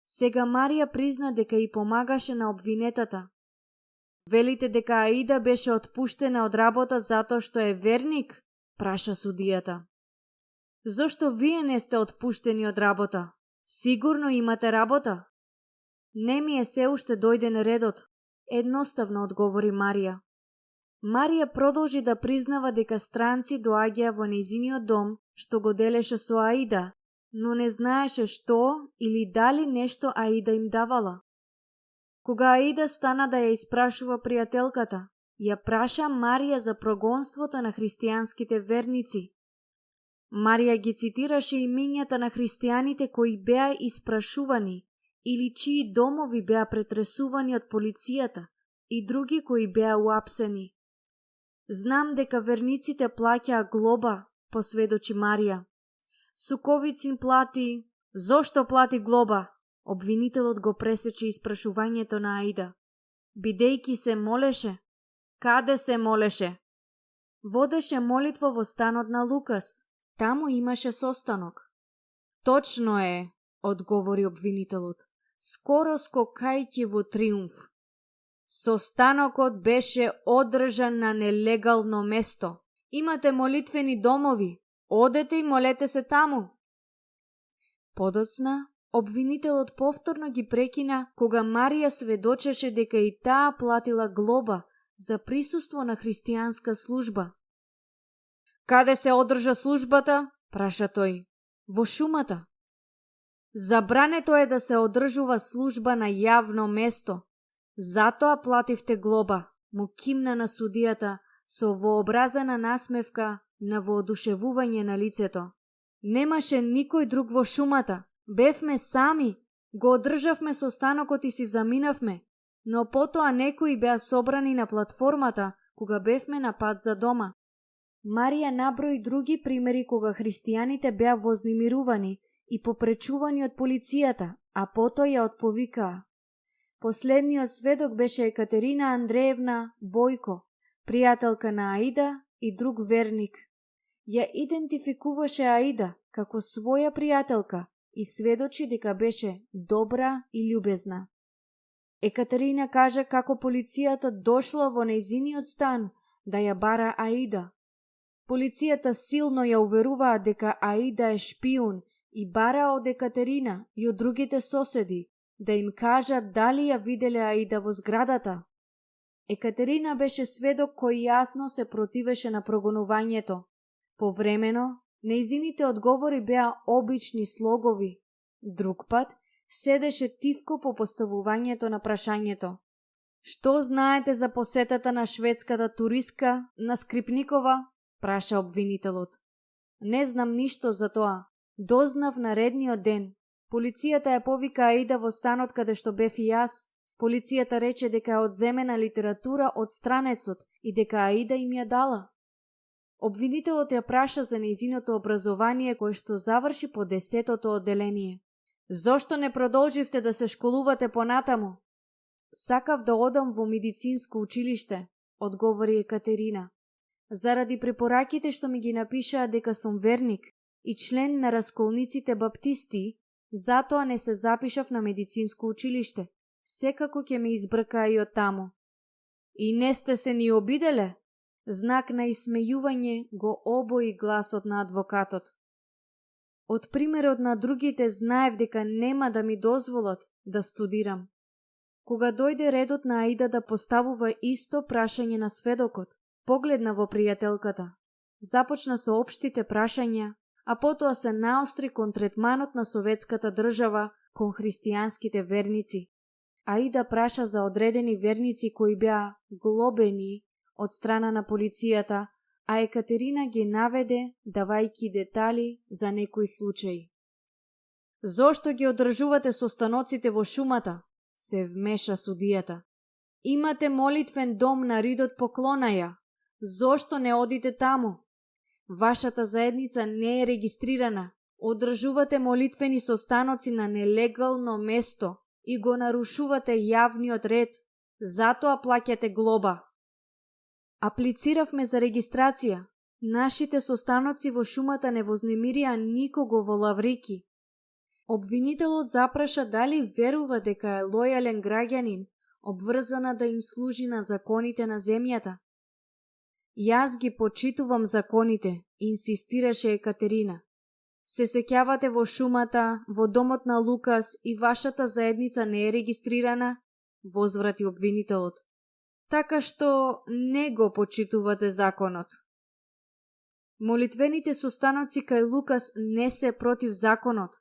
Сега Марија призна дека и помагаше на обвинетата. Велите дека Аида беше отпуштена од работа затоа што е верник? Праша судијата. Зошто вие не сте отпуштени од работа? Сигурно имате работа? Не ми е се уште дојден редот, едноставно одговори Марија. Марија продолжи да признава дека странци доаѓаа во нејзиниот дом, што го делеше со Аида, но не знаеше што или дали нешто Аида им давала. Кога Аида стана да ја испрашува пријателката, ја праша Марија за прогонството на христијанските верници. Марија ги цитираше имињата на христијаните кои беа испрашувани или чии домови беа претресувани од полицијата и други кои беа уапсени. Знам дека верниците плаќаа глоба, посведочи Марија. Суковицин плати. Зошто плати глоба? Обвинителот го пресече испрашувањето на Аида. Бидејќи се молеше. Каде се молеше? Водеше молитва во станот на Лукас. Таму имаше состанок. Точно е, одговори обвинителот. Скоро скокајќи во триумф. Состанокот беше одржан на нелегално место. Имате молитвени домови. Одете и молете се таму. Подоцна, обвинителот повторно ги прекина кога Марија сведочеше дека и таа платила глоба за присуство на христијанска служба. Каде се одржа службата? Праша тој. Во шумата. Забрането е да се одржува служба на јавно место. Затоа плативте глоба, му кимна на судијата со вообразена насмевка на воодушевување на лицето. Немаше никој друг во шумата. Бевме сами. Го одржавме состанокот и си заминавме. Но потоа некои беа собрани на платформата кога бевме на пат за дома. Марија наброи други примери кога христијаните беа вознемирувани и попречувани од полицијата, а потоа ја отповикаа. Последниот сведок беше Екатерина Андреевна Бојко, пријателка на Аида и друг верник. Ја идентификуваше Аида како своја пријателка и сведочи дека беше добра и љубезна. Екатерина кажа како полицијата дошла во нејзиниот стан да ја бара Аида. Полицијата силно ја уверуваа дека Аида е шпион и бара од Екатерина и од другите соседи да им кажат дали ја виделе Аида во зградата. Екатерина беше сведок кој јасно се противеше на прогонувањето. Повремено, нејзините одговори беа обични слогови. Друг пат, седеше тивко по поставувањето на прашањето. Што знаете за посетата на шведската туристка на Скрипникова? Праша обвинителот. Не знам ништо за тоа. Дознав наредниот ден. Полицијата ја повика Аида во станот каде што бев и јас. Полицијата рече дека е одземена литература од странецот и дека Аида им ја дала. Обвинителот ја праша за нејзиното образование кое што заврши по 10-тото одделение. Зошто не продолживте да се школувате понатаму? Сакав да одам во медицинско училиште, одговори Екатерина. Заради препораките што ми ги напишаа дека сум верник и член на расколниците баптисти, затоа не се запишав на медицинско училиште. Секако ќе ме избркаа и од таму. И не сте се ни обиделе? Знак на исмејување го обои гласот на адвокатот. Од примерот на другите знаев дека нема да ми дозволат да студирам. Кога дојде редот на Аида да поставува исто прашање на сведокот, погледна во пријателката. Започна со општите прашања, а потоа се наостри кон третманот на советската држава кон христијанските верници. Аида праша за одредени верници кои беа глобени од страна на полицијата, а Екатерина ги наведе давајки детали за некои случаи. Зошто ги одржувате состаноците во шумата? Се вмеша судијата. Имате молитвен дом на ридот Поклонаја. Зошто не одите таму? Вашата заедница не е регистрирана. Одржувате молитвени состаноци на нелегално место и го нарушувате јавниот ред. Затоа плаќате глоба. Аплициравме за регистрација. Нашите состаноци во шумата не вознемирија никого во Лаврики. Обвинителот запраша дали верува дека е лојален граѓанин, обврзана да им служи на законите на земјата. Јас ги почитувам законите, инсистираше Екатерина. Се сеќавате во шумата, во домот на Лукас и вашата заедница не е регистрирана? Возврати обвинителот. Така што не го почитувате законот. Молитвените состаноци кај Лукас не се против законот.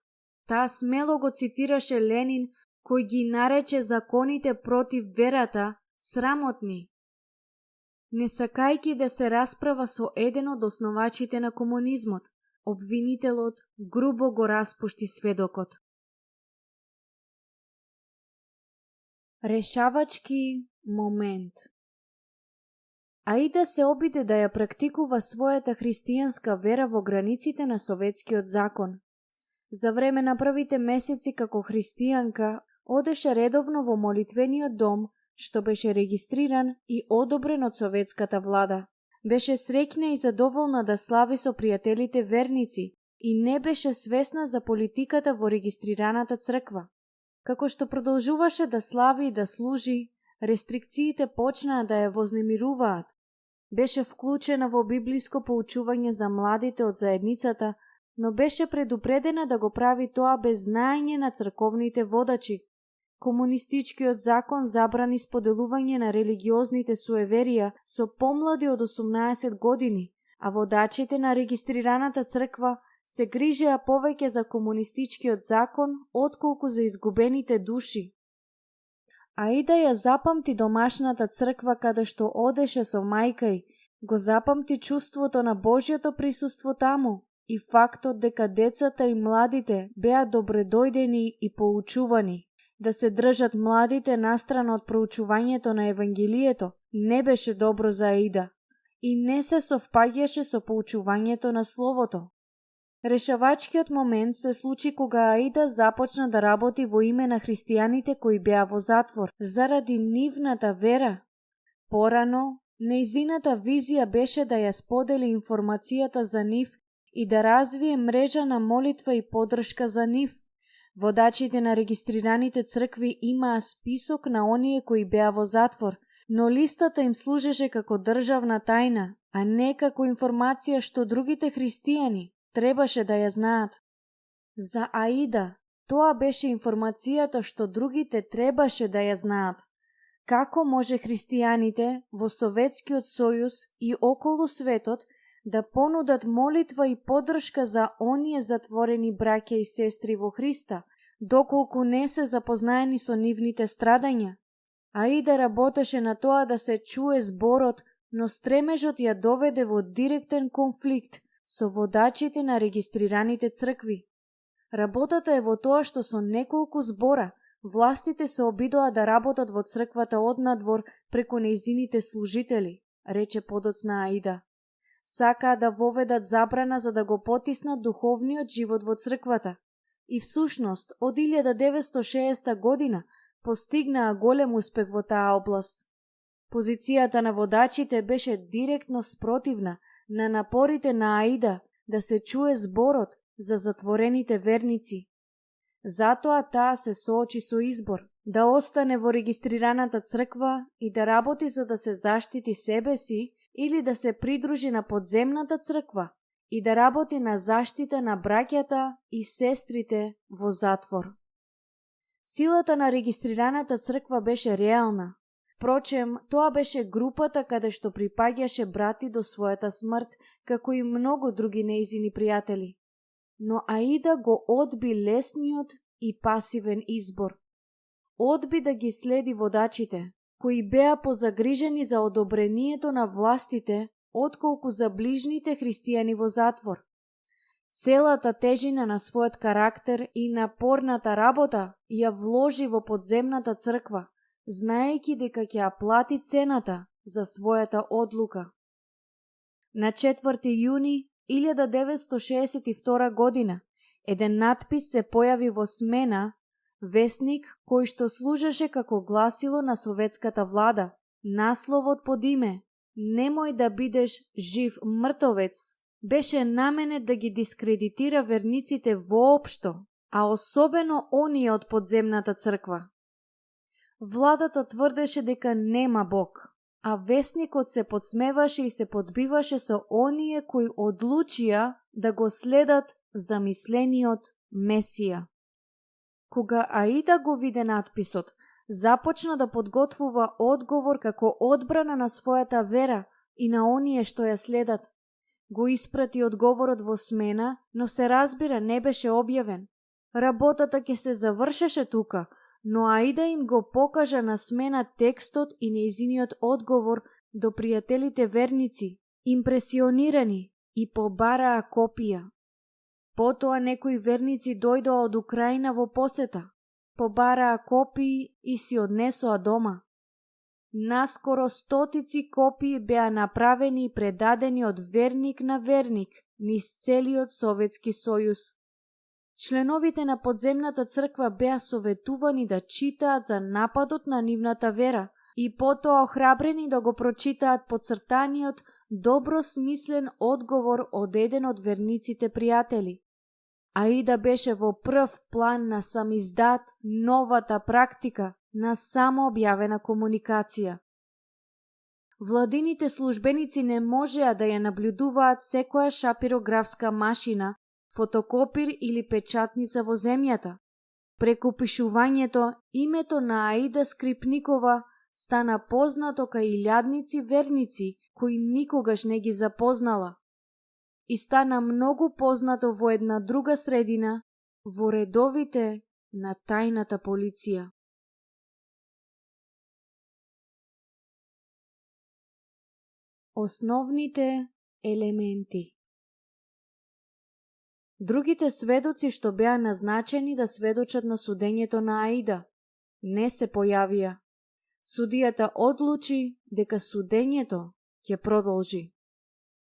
Таа смело го цитираше Ленин, кој ги нарече законите против верата срамотни. Не сакајки да се расправа со еден од основачите на комунизмот, обвинителот грубо го распушти сведокот. Решавачки момент. Аида се обиде да ја практикува својата христијанска вера во границите на советскиот закон. За време на првите месеци како христијанка одеше редовно во молитвениот дом, што беше регистриран и одобрен од советската влада. Беше среќна и задоволна да слави со пријателите верници и не беше свесна за политиката во регистрираната црква. Како што продолжуваше да слави и да служи, рестрикциите почнаа да ја вознемируваат. Беше вклучена во библиско поучување за младите од заедницата, но беше предупредена да го прави тоа без знаење на црковните водачи. Комунистичкиот закон забрани споделување на религиозните суеверија со помлади од 18 години, а водачите на регистрираната црква се грижеа повеќе за комунистичкиот закон отколку за изгубените души. Аида ја запамти домашната црква каде што одеше со мајка ѝ, го запамти чувството на Божјото присуство таму и фактот дека децата и младите беа добредојдени и поучувани. Да се држат младите настрана од проучувањето на Евангелието не беше добро за Аида и не се совпаѓаше со поучувањето на Словото. Решавачкиот момент се случи кога Аида започна да работи во име на христијаните кои беа во затвор заради нивната вера. Порано, нејзината визија беше да ја сподели информацијата за нив и да развие мрежа на молитва и поддршка за нив. Водачите на регистрираните цркви имаа список на оние кои беа во затвор, но листата им служеше како државна тајна, а не како информација што другите христијани требаше да ја знаат. За Аида, тоа беше информацијата што другите требаше да ја знаат. Како може христијаните во Советскиот сојуз и околу светот да понудат молитва и поддршка за оние затворени браќа и сестри во Христа, доколку не се запознаени со нивните страдања? Аида работеше на тоа да се чуе зборот, но стремежот ја доведе во директен конфликт со водачите на регистрираните цркви. Работата е во тоа што со неколку збора Властите се обидоа да работат во црквата однадвор преку нејзините служители, рече подоцна Аида. Сакаа да воведат забрана за да го потиснат духовниот живот во црквата. И всушност, од 1960 година постигнаа голем успех во таа област. Позицијата на водачите беше директно спротивна на напорите на Аида да се чуе зборот за затворените верници. Затоа таа се соочи со избор да остане во регистрираната црква и да работи за да се заштити себе си или да се придружи на подземната црква и да работи на заштита на браќата и сестрите во затвор. Силата на регистрираната црква беше реална. Впрочем, тоа беше групата каде што припаѓаше брати до својата смрт, како и многу други нејзини пријатели. Но Аида го одби лесниот и пасивен избор. Одби да ги следи водачите, кои беа позагрижени за одобрението на властите, отколку за ближните христијани во затвор. Целата тежина на својот карактер и напорната работа ја вложи во подземната црква, знаејќи дека ќе ја плати цената за својата одлука. На 4 јуни 1962 година еден надпис се појави во Смена, весник кој што служеше како гласило на советската влада. Насловот под име "Немој да бидеш жив мртовец" беше наменет да ги дискредитира верниците воопшто, а особено оние од подземната црква. Владата тврдеше дека нема Бог, а весникот се подсмеваше и се подбиваше со оние кои одлучија да го следат замислениот Месија. Кога Аида го виде надписот, започна да подготвува одговор како одбрана на својата вера и на оние што ја следат. Го испрати одговорот во Смена, но се разбира не беше објавен. Работата ќе се завршеше тука, но Аида им го покажа на Смена текстот и нејзиниот одговор до пријателите верници, импресионирани, и побараа копија. Потоа некои верници дојдоа од Украина во посета, побараа копии и си однесоа дома. Наскоро стотици копии беа направени и предадени од верник на верник низ целиот Советски сојуз. Членовите на подземната црква беа советувани да читаат за нападот на нивната вера и потоа охрабрени да го прочитаат подцртаниот добро смислен одговор од еден од верниците пријатели. Аида беше во прв план на самиздат новата практика на самообјавена комуникација. Владините службеници не можеа да ја наблюдуваат секоја шапирографска машина, фотокопир или печатница во земјата. Преку пишувањето, името на Аида Скрипникова стана познато кај илјадници верници кои никогаш не ги запознала. И стана многу познато во една друга средина, во редовите на тајната полиција. Основните елементи. Другите сведоци што беа назначени да сведочат на судењето на Аида не се појавија. Судијата одлучи дека судењето ќе продолжи.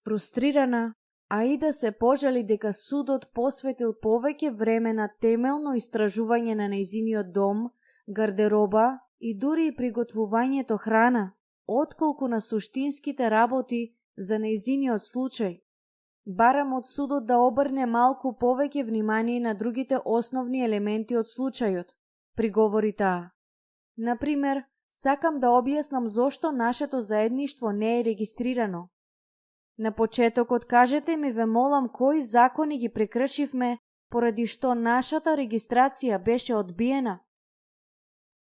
Фрустрирана, Аида се пожали дека судот посветил повеќе време на темелно истражување на нејзиниот дом, гардероба и дури и приготвувањето храна, отколку на суштинските работи за нејзиниот случај. Барам од судот да обрне малку повеќе внимание на другите основни елементи од случајот, приговори таа. Например, сакам да објаснам зошто нашето заедништво не е регистрирано. На почетокот кажете ми, ве молам, кои закони ги прекршивме, поради што нашата регистрација беше одбиена?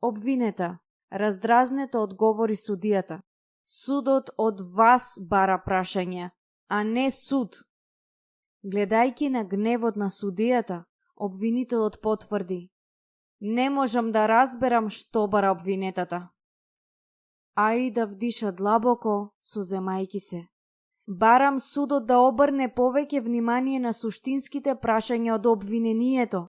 Обвинета, раздразнето одговори судијата. Судот од вас бара прашање, а не суд. Гледајќи на гневот на судијата, обвинителот потврди: не можам да разберам што бара обвинетата. Аида вдиша длабоко, соземајќи се. Барам судот да обрне повеќе внимание на суштинските прашања од обвинението.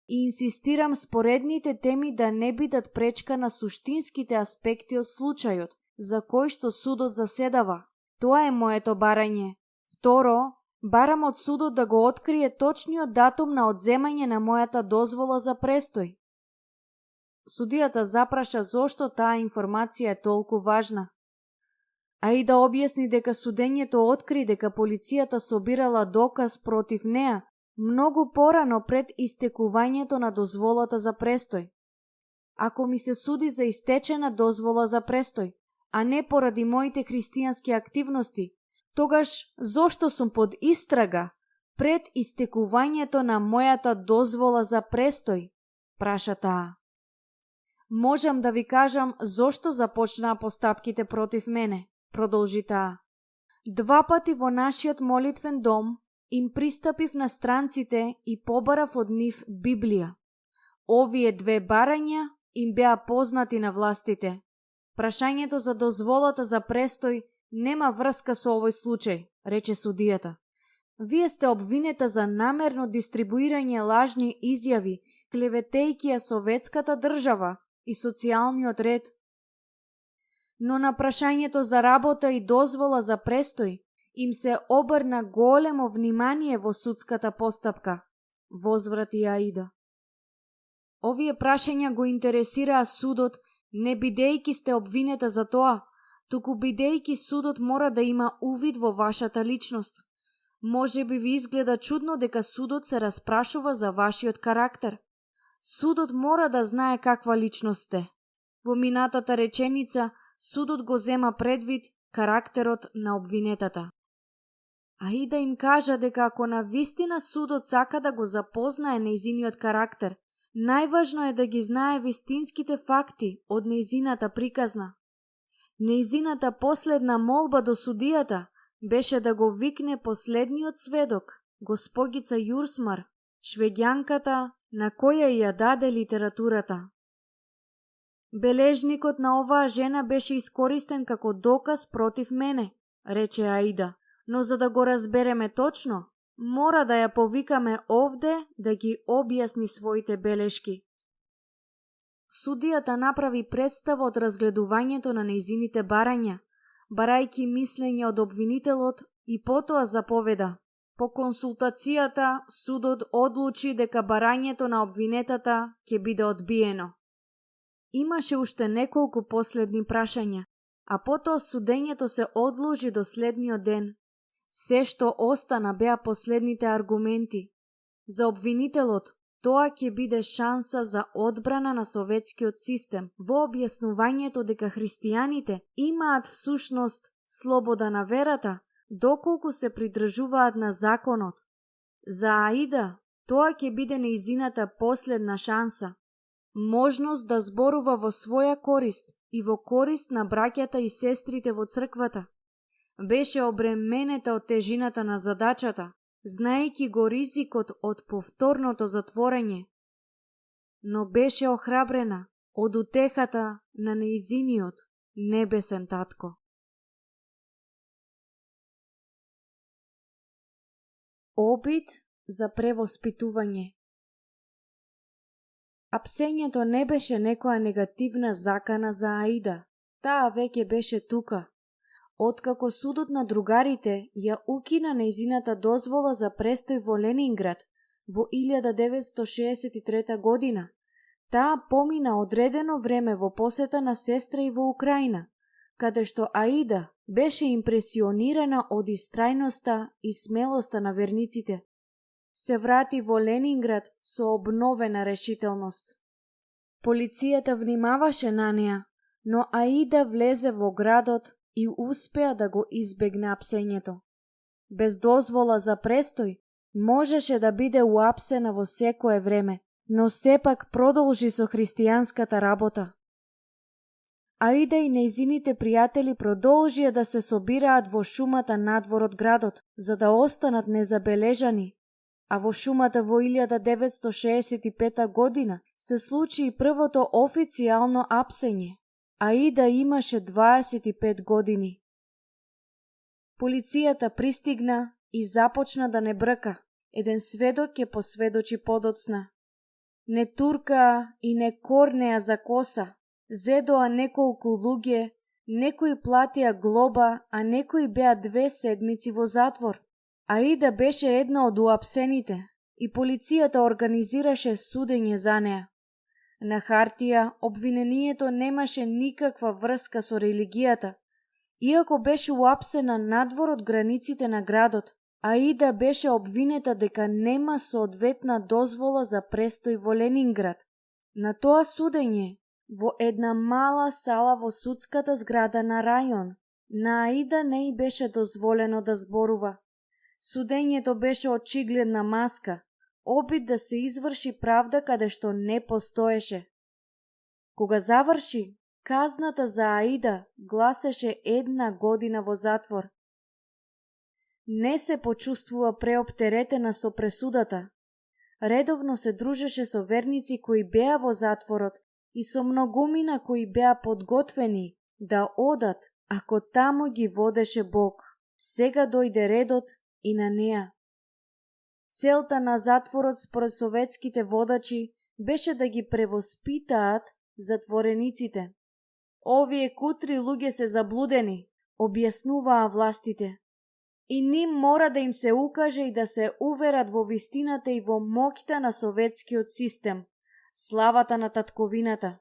и инсистирам споредните теми да не бидат пречка на суштинските аспекти од случајот, за кој што судот заседава. Тоа е моето барање. Второ, барам од судот да го открие точниот датум на одземање на мојата дозвола за престој. Судијата запраша зошто таа информација е толку важна. А и да објасни дека судењето откри дека полицијата собирала доказ против неа многу порано пред истекувањето на дозволата за престој. Ако ми се суди за истечена дозвола за престој, а не поради моите христијански активности, тогаш зошто сум под истрага пред истекувањето на мојата дозвола за престој? Праша таа. Можам да ви кажам зошто започнаа постапките против мене, продолжи таа. 2 пати во нашиот молитвен дом им пристапив на странците и побарав од нив Библија. Овие 2 барања им беа познати на властите. Прашањето за дозволата за престој нема врска со овој случај, рече судијата. Вие сте обвинета за намерно дистрибуирање лажни изјави, клеветејќи ја советската држава и социјалниот ред. Но на прашањето за работа и дозвола за престој им се обрна големо внимание во судската постапка, возврати Аида. Овие прашања го интересираа судот не бидејќи сте обвинета за тоа, туку бидејќи судот мора да има увид во вашата личност. Може би ви изгледа чудно дека судот се распрашува за вашиот карактер. Судот мора да знае каква личност сте. Во минатата реченица, судот го зема предвид карактерот на обвинетата. Аида им кажа дека ако навистина судот сака да го запознае нејзиниот карактер, најважно е да ги знае вистинските факти од нејзината приказна. Нејзината последна молба до судијата беше да го викне последниот сведок, госпогица Јурсмар, швеѓанката на која ја даде литературата. Бележникот на оваа жена беше искористен како доказ против мене, рече Аида, но за да го разбереме точно, мора да ја повикаме овде да ги објасни своите белешки. Судијата направи представа од разгледувањето на нејзините барања, барајќи мислење од обвинителот и потоа заповеда. По консултацијата, судот одлучи дека барањето на обвинетата ќе биде одбиено. Имаше уште неколку последни прашања, а потоа судењето се одложи до следниот ден. Се што остана беа последните аргументи. За обвинителот, тоа ќе биде шанса за одбрана на советскиот систем во објаснувањето дека христијаните имаат всушност слобода на верата, доколку се придржуваат на законот. За Аида, тоа ќе биде нејзината последна шанса. Можност да зборува во своја корист и во корист на браќата и сестрите во црквата. Беше обременета од тежината на задачата, знаејќи го ризикот од повторното затворење. Но беше охрабрена од утехата на нејзиниот небесен татко. Обид за превоспитување. Апсењето не беше некоја негативна закана за Аида. Таа веќе беше тука. Откако судот на другарите ја укина нејзината дозвола за престој во Ленинград во 1963 година, таа помина одредено време во посета на сестра и во Украина, каде што Аида беше импресионирана од истрајноста и смелоста на верниците. Се врати во Ленинград со обновена решителност. Полицијата внимаваше на неа, но Аида влезе во градот и успеа да го избегне апсењето. Без дозвола за престој, можеше да биде уапсена во секое време, но сепак продолжи со христијанската работа. Аида и нејзините пријатели продолжија да се собираат во шумата надвор од градот, за да останат незабележани, а во шумата во 1965 година се случи и првото официјално апсење. Аида имаше 25 години. Полицијата пристигна и започна да не брка. Еден сведок ќе посведочи подоцна. не туркаа и не корнеа за коса, зедоа неколку луѓе, некои платија глоба, а некои беа 2 седмици во затвор. Аида беше една од уапсените и полицијата организираше судење за неа. На хартија, обвинението немаше никаква врска со религијата. Иако беше уапсена надвор од границите на градот, Аида беше обвинета дека нема соодветна дозвола за престој во Ленинград. На тоа судење, во една мала сала во судската зграда на рајон, на Аида не ѝ беше дозволено да зборува. Судењето беше очигледна маска, обид да се изврши правда каде што не постоеше. Кога заврши, казната за Аида гласеше 1 година во затвор. Не се почувствува преоптеретена со пресудата. Редовно се дружеше со верници кои беа во затворот и со многумина кои беа подготвени да одат ако таму ги водеше Бог. Сега дојде редот и на неа. Целта на затворот според советските водачи беше да ги превоспитаат затворениците. Овие кутри луѓе се заблудени, објаснуваа властите. И ним мора да им се укаже и да се уверат во вистината и во моќта на советскиот систем, славата на татковината.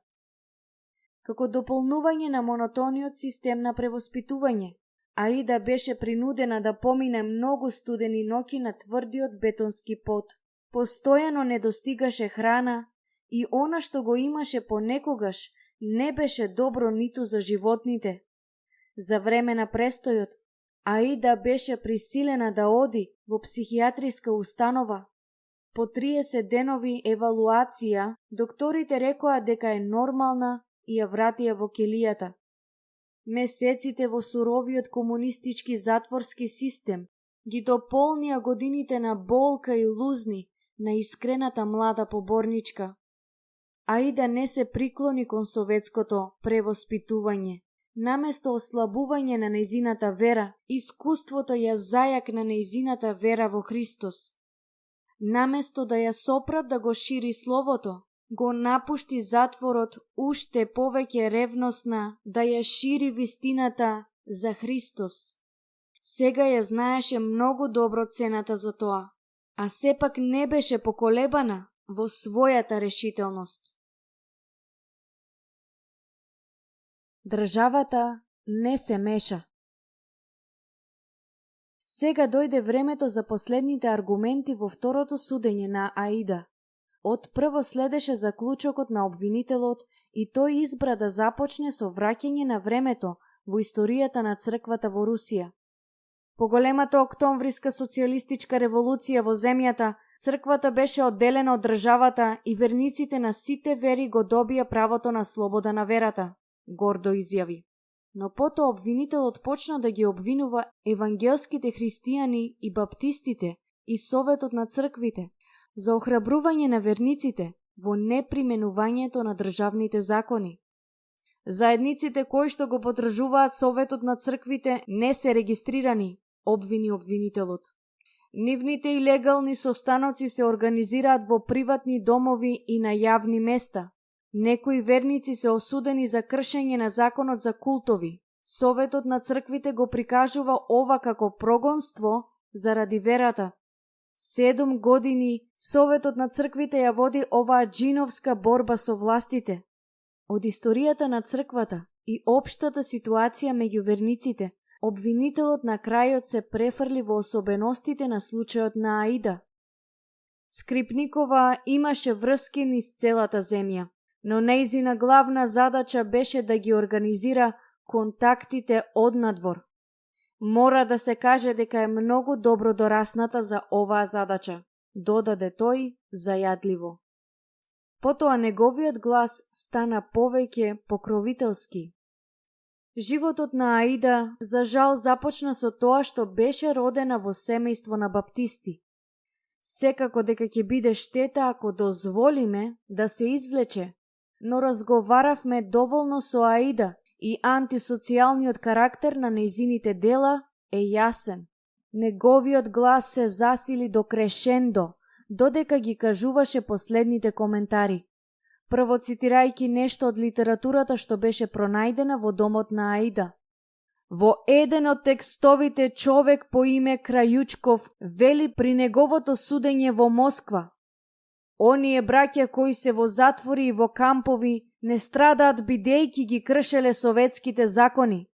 Како дополнување на монотониот систем на превоспитување, Аида беше принудена да помине многу студени ноќи на тврдиот бетонски пот. Постојано недостигаше храна и она што го имаше понекогаш не беше добро ниту за животните. За време на престојот, Аида беше присилена да оди во психијатриска установа. По 30 денови евалуација, докторите рекоа дека е нормална и ја вратија во келијата. Месеците во суровиот комунистички затворски систем ги дополнија годините на болка и лузни на искрената млада поборничка. Аида не се приклони кон советското превоспитување. Наместо ослабување на нејзината вера, искуството ја зајакна нејзината вера во Христос. Наместо да ја сопрат да го шири словото, го напушти затворот уште повеќе ревностна да ја шири вистината за Христос. Сега ја знаеше многу добро цената за тоа, а сепак не беше поколебана во својата решителност. Државата не се меша. Сега дојде времето за последните аргументи во второто судење на Аида. Од прво следеше заклучокот на обвинителот и тој избра да започне со враќање на времето во историјата на црквата во Русија. По големата октомвриска социјалистичка револуција во земјата, црквата беше одделена од државата и верниците на сите вери го добија правото на слобода на верата, гордо изјави. Но потоа обвинителот почна да ги обвинува евангелските христијани и баптистите и Советот на црквите за охрабрување на верниците во неприменувањето на државните закони. Заедниците кои што го подржуваат Советот на црквите не се регистрирани, обвини обвинителот. Нивните илегални состаноци се организираат во приватни домови и на јавни места. Некои верници се осудени за кршење на законот за култови. Советот на црквите го прикажува ова како прогонство заради верата. 7 години Советот на црквите ја води оваа джиновска борба со властите. Од историјата на црквата и општата ситуација меѓу верниците, обвинителот на крајот се префрли во особеностите на случајот на Аида. Скрипникова имаше врски низ целата земја, но нејзина главна задача беше да ги организира контактите однадвор. Мора да се каже дека е многу добро дорасната за оваа задача, додаде тој зајадливо. Потоа неговиот глас стана повеќе покровителски. Животот на Аида, за жал, започна со тоа што беше родена во семејство на баптисти. Секако дека ќе биде штета ако дозволиме да се извлече, но разговаравме доволно со Аида и антисоцијалниот карактер на нејзините дела е јасен. Неговиот глас се засили до крешендо, додека ги кажуваше последните коментари. Прво цитирајќи нешто од литературата што беше пронајдена во домот на Аида. Во еден од текстовите човек по име Крајучков вели при неговото судење во Москва: оние браќа кои се во затвори и во кампови не страдаат бидејќи ги кршеле советските закони.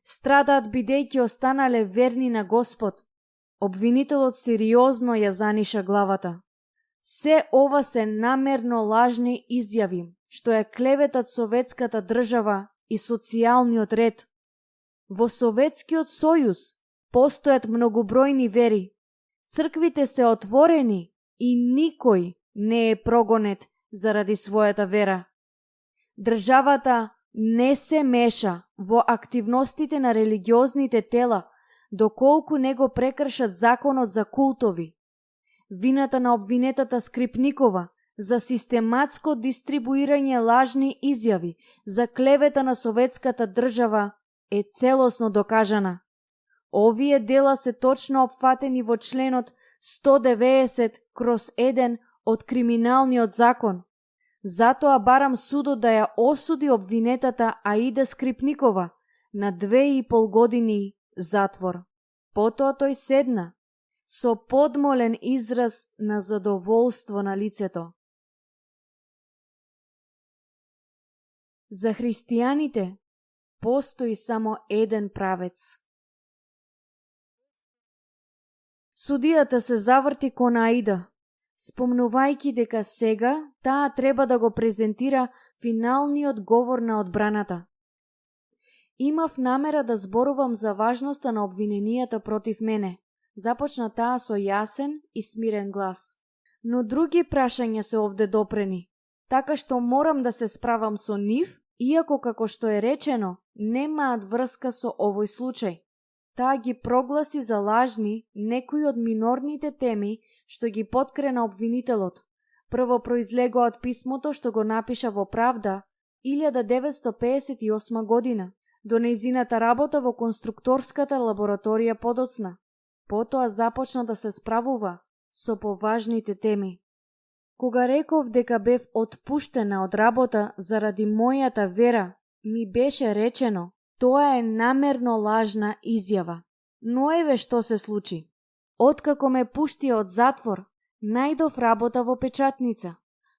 Страдаат бидејќи останале верни на Господ. Обвинителот сериозно ја заниша главата. Се ова се намерно лажни изјави, што ја клеветат советската држава и социјалниот ред. Во Советскиот сојуз постојат многобројни вери. Црквите се отворени и никој не е прогонет заради својата вера. Државата не се меша во активностите на религиозните тела, доколку не го прекршат законот за култови. Вината на обвинетата Скрипникова за систематско дистрибуирање лажни изјави за клевета на советската држава е целосно докажана. Овие дела се точно опфатени во членот 190/1 од Криминалниот закон. Затоа барам судот да ја осуди обвинетата Аида Скрипникова на 2,5 години затвор. Потоа тој седна, со подмолен израз на задоволство на лицето. За христијаните постои само еден правец. Судијата се заврти кон Аида, спомнувајќи дека сега таа треба да го презентира финалниот говор на одбраната. Имав намера да зборувам за важноста на обвиненијата против мене, започна таа со јасен и смирен глас. Но други прашања се овде допрени, така што морам да се справам со нив, иако како што е речено, немаат врска со овој случај. Таа ги прогласи за лажни некои од минорните теми што ги поткрена обвинителот. Прво произлегоа од писмото што го напиша во Правда 1958 година, до нејзината работа во конструкторската лабораторија подоцна. Потоа започна да се справува со поважните теми. Кога реков дека бев отпуштена од работа заради мојата вера, ми беше речено: тоа е намерно лажна изјава. Но еве што се случи. Откако ме пуштија од затвор, најдов работа во печатница.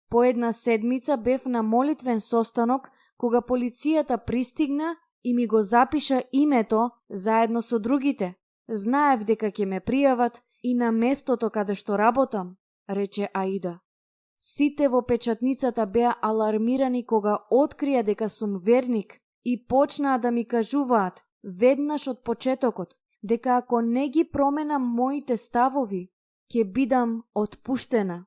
По една седмица бев на молитвен состанок кога полицијата пристигна и ми го запиша името заедно со другите. Знаев дека ќе ме пријават и на местото каде што работам, рече Аида. Сите во печатницата беа алармирани кога открија дека сум верник и почнаа да ми кажуваат веднаш од почетокот дека ако не ги променам моите ставови, ќе бидам отпуштена.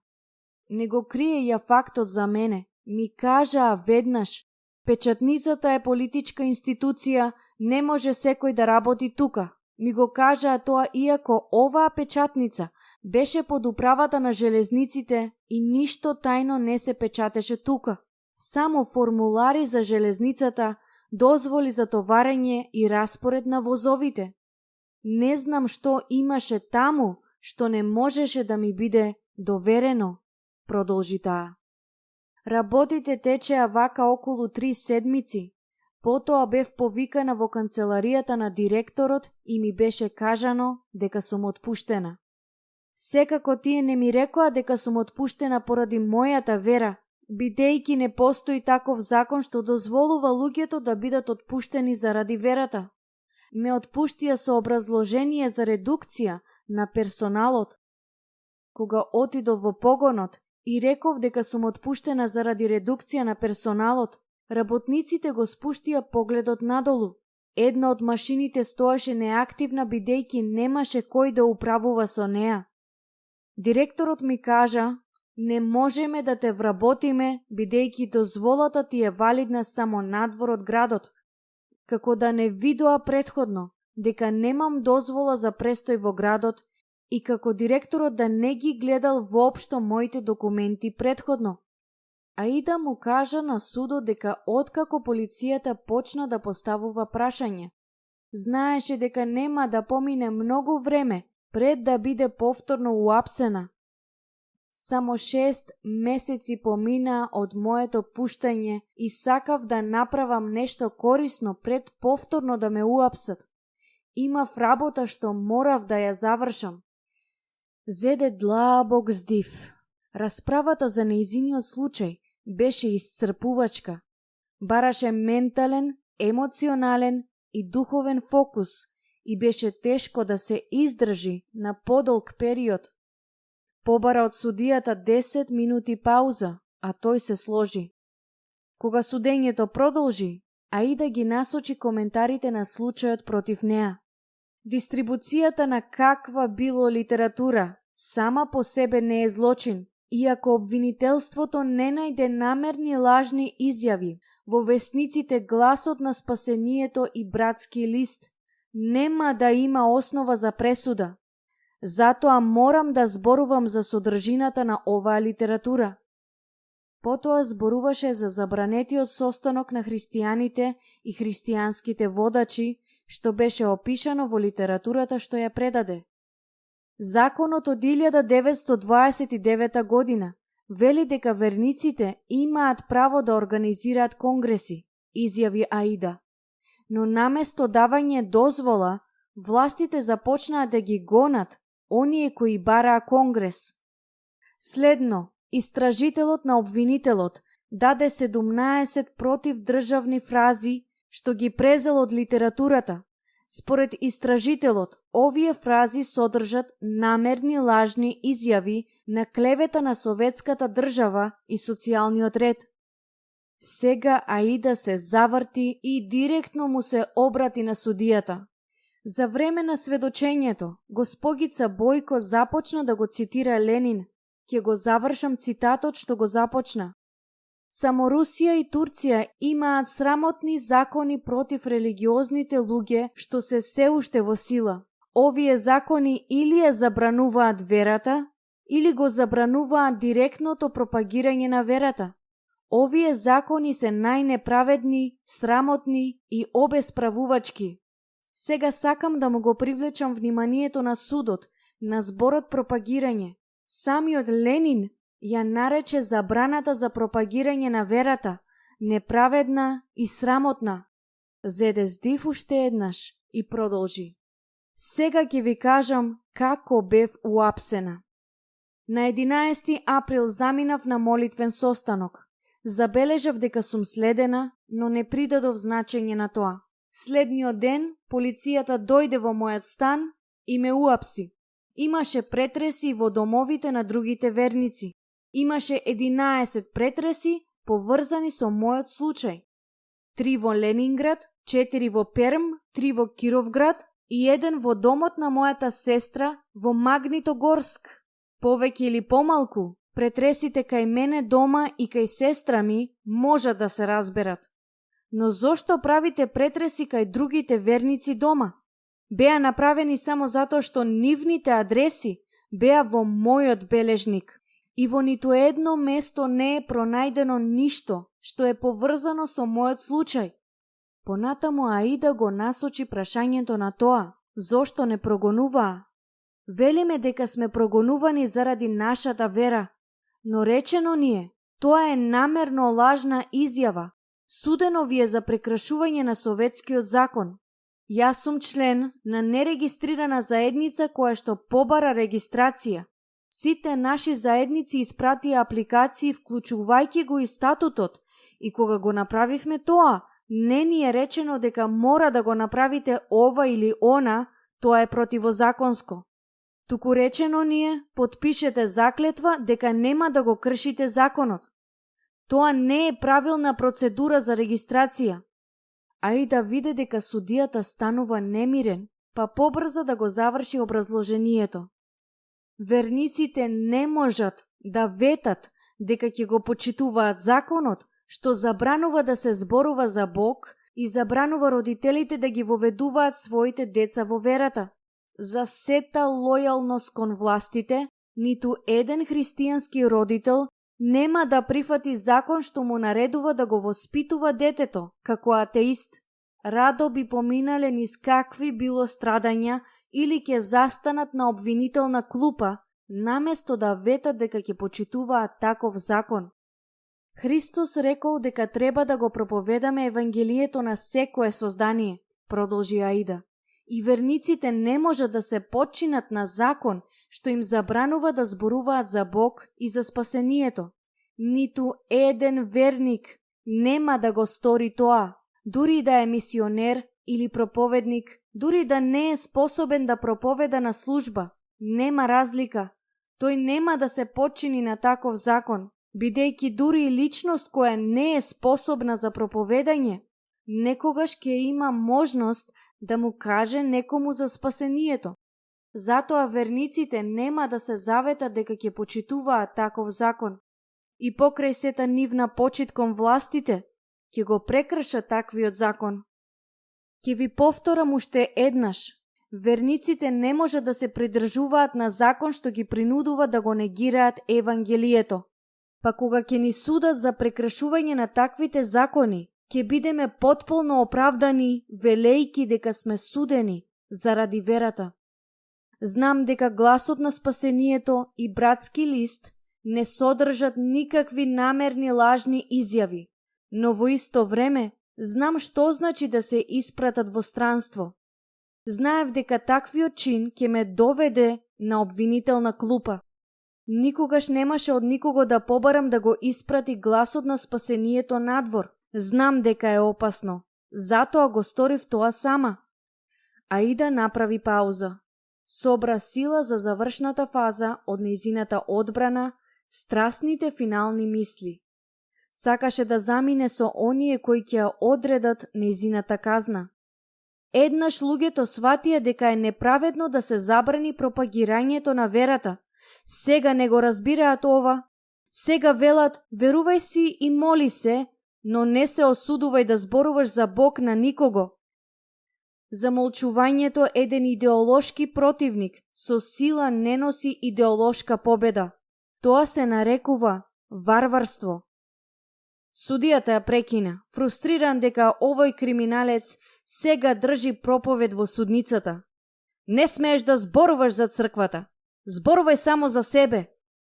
Не го криеја фактот за мене. Ми кажаа веднаш: печатницата е политичка институција, не може секој да работи тука. Ми го кажаа тоа иако оваа печатница беше под управата на железниците и ништо тајно не се печатеше тука. Само формулари за железницата, дозволи за товарење и распоред на возовите. Не знам што имаше таму, што не можеше да ми биде доверено, продолжи таа. Работите течеа вака околу 3 седмици. Потоа бев повикана во канцеларијата на директорот и ми беше кажано дека сум отпуштена. Секако тие не ми рекоа дека сум отпуштена поради мојата вера, бидејќи не постои таков закон што дозволува луѓето да бидат отпуштени заради верата. Ме отпуштија со образложение за редукција на персоналот. Кога отидов во погонот и реков дека сум отпуштена заради редукција на персоналот, работниците го спуштија погледот надолу. Една од машините стоеше неактивна бидејќи немаше кој да управува со неа. Директорот ми кажа: не можеме да те вработиме бидејќи дозволата ти е валидна само надвор од градот. Како да не видоа претходно дека немам дозвола за престој во градот и како директорот да не ги гледал воопшто моите документи претходно. Аида му кажа на судот дека откако полицијата почна да поставува прашање, знаеше дека нема да помине многу време пред да биде повторно уапсена. Само 6 месеци поминаа од моето пуштање и сакав да направам нешто корисно пред повторно да ме уапсат. Имав работа што морав да ја завршам. Зеде длабок здив. Расправата за нејзиниот случај беше исцрпувачка. Бараше ментален, емоционален и духовен фокус и беше тешко да се издржи на подолг период. Побара од судијата 10 минути пауза, а тој се сложи. Кога судењето продолжи, Аида ги насочи коментарите на случајот против неа. Дистрибуцијата на каква било литература сама по себе не е злочин, иако обвинителството не најде намерни лажни изјави во весниците Гласот на спасението и Братски лист, нема да има основа за пресуда. Затоа морам да зборувам за содржината на оваа литература. Потоа зборуваше за забранетиот состанок на христијаните и христијанските водачи, што беше опишано во литературата што ја предаде. Законот од 1929 година вели дека верниците имаат право да организираат конгреси, изјави Аида. Но наместо давање дозвола, властите започнаа да ги гонат оние кои бараа конгрес. Следно, истражителот на обвинителот даде 17 противдржавни фрази што ги презел од литературата. Според истражителот, овие фрази содржат намерни лажни изјави на клевета на советската држава и социјалниот ред. Сега Аида се заврти и директно му се обрати на судијата. За време на сведочењето, госпогица Бојко започна да го цитира Ленин. Ќе го завршам цитатот што го започна. Само Русија и Турција имаат срамотни закони против религиозните луѓе што се уште во сила. Овие закони или ја забрануваат верата, или го забрануваат директното пропагирање на верата. Овие закони се најнеправедни, срамотни и обесправувачки. Сега сакам да му го привлечам вниманието на судот, на зборот пропагирање. Самиот Ленин ја нарече забраната за пропагирање на верата неправедна и срамотна. Зеде здив уште еднаш и продолжи. Сега ќе ви кажам како бев уапсена. На 11 април заминав на молитвен состанок. Забележав дека сум следена, но не придадов значење на тоа. Следниот ден полицијата дојде во мојот стан и ме уапси. Имаше претреси во домовите на другите верници. Имаше 11 претреси поврзани со мојот случај. 3 во Ленинград, 4 во Перм, 3 во Кировград и 1 во домот на мојата сестра во Магнитогорск. Повеќе или помалку, претресите кај мене дома и кај сестра ми можат да се разберат. Но зошто правите претреси кај другите верници дома? Беа направени само затоа што нивните адреси беа во мојот бележник и во ниту едно место не е пронајдено ништо што е поврзано со мојот случај. Понатаму Аида го насочи прашањето на тоа, зошто не прогонуваа. Велиме дека сме прогонувани заради нашата вера, но речено ни е, тоа е намерно лажна изјава. Судено ви е за прекршување на советскиот закон. Јас сум член на нерегистрирана заедница која што побара регистрација. Сите наши заедници испратија апликации вклучувајќи го и статутот и кога го направивме тоа, не ни е речено дека мора да го направите ова или она, тоа е противозаконско. Туку речено ни е, потпишете заклетва дека нема да го кршите законот. Тоа не е правилна процедура за регистрација. Аида виде дека судијата станува немирен, па побрза да го заврши образложението. Верниците не можат да ветат дека ќе го почитуваат законот, што забранува да се зборува за Бог и забранува родителите да ги воведуваат своите деца во верата. За сета лојалност кон властите, ниту еден христијански родител нема да прифати закон што му наредува да го воспитува детето како атеист. Радо би поминале низ какви било страдања или ќе застанат на обвинителна клупа наместо да ветат дека ќе почитуваат таков закон. Христос рекол дека треба да го проповедаме евангелието на секое создание, продолжи Аида. И верниците не можат да се подчинат на закон што им забранува да зборуваат за Бог и за спасението. Ниту еден верник нема да го стори тоа, дури да е мисионер или проповедник, дури да не е способен да проповеда на служба. Нема разлика. Тој нема да се подчини на таков закон, бидејќи дури и личност која не е способна за проповедање, некогаш ќе има можност да му каже некому за спасението. Затоа верниците нема да се заветат дека ќе почитуваат таков закон. И покрај сета нивна почит кон властите, ќе го прекршат таквиот закон. Ќе ви повторам уште еднаш. Верниците не може да се придржуваат на закон што ги принудува да го негираат евангелието. Па кога ќе ни судат за прекршување на таквите закони, ќе бидеме потполно оправдани, велејки дека сме судени заради верата. Знам дека гласот на спасението и братски лист не содржат никакви намерни лажни изјави, но во исто време знам што значи да се испратат во странство. Знаев дека таквиот чин ќе ме доведе на обвинителна клупа. Никогаш немаше од никого да побарам да го испрати гласот на спасението надвор. Знам дека е опасно. Затоа го сторив тоа сама. Аида направи пауза. Собра сила за завршната фаза од нејзината одбрана, страстните финални мисли. Сакаше да замине со оние кои ќе ја одредат нејзината казна. Еднаш луѓето сватија дека е неправедно да се забрани пропагирањето на верата. Сега не го разбираат ова. Сега велат, верувај си и моли се, но не се осудувај да зборуваш за Бог на никого. Замолчувањето еден идеолошки противник со сила не носи идеолошка победа. Тоа се нарекува варварство. Судијата ја прекина, фрустриран дека овој криминалец сега држи проповед во судницата. Не смееш да зборуваш за црквата. Зборувај само за себе,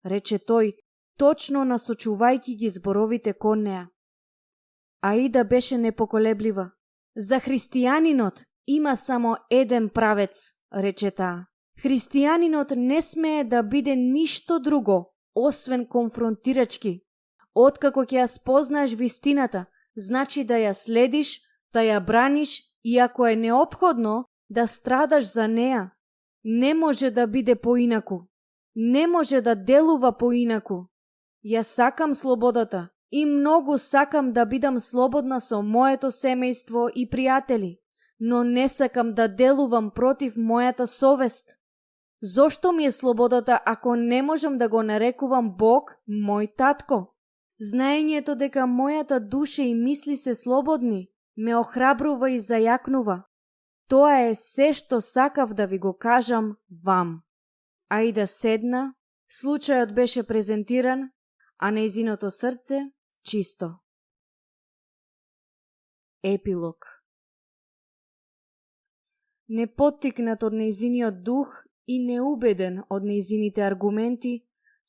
рече тој, точно насочувајќи ги зборовите кон неа. Аида беше непоколеблива. За христијанинот има само еден правец, рече таа. Христијанинот не смее да биде ништо друго, освен конфронтирачки. Откако ќе ја спознаеш вистината, значи да ја следиш, да ја браниш и ако е неопходно, да страдаш за неа. Не може да биде поинаку. Не може да делува поинаку. Ја сакам слободата и многу сакам да бидам слободна со моето семејство и пријатели, но не сакам да делувам против мојата совест. Зошто ми е слободата ако не можам да го нарекувам Бог мој татко? Знаењето дека мојата душа и мисли се слободни ме охрабрува и зајакнува. Тоа е се што сакав да ви го кажам вам. Аида седна, случајот беше презентиран, а нејзиното срце чисто. Епилог. Непоттикнат од нејзиниот дух и неубеден од нејзините аргументи,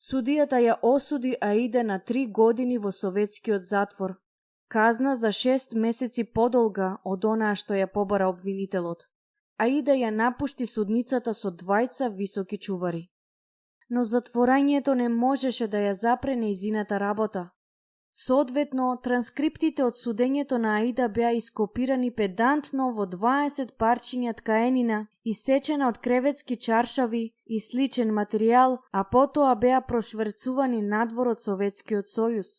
судијата ја осуди Аида на 3 години во советскиот затвор, казна за 6 месеци подолга од онаа што ја побара обвинителот. Аида ја напушти судницата со 2 високи чувари. Но затворањето не можеше да ја запре нејзината работа. Соодветно, транскриптите од судењето на Аида беа ископирани педантно во 20 парчиња ткаенина, исечена од креветски чаршави и сличен материјал, а потоа беа прошверцувани надвор од Советскиот сојуз.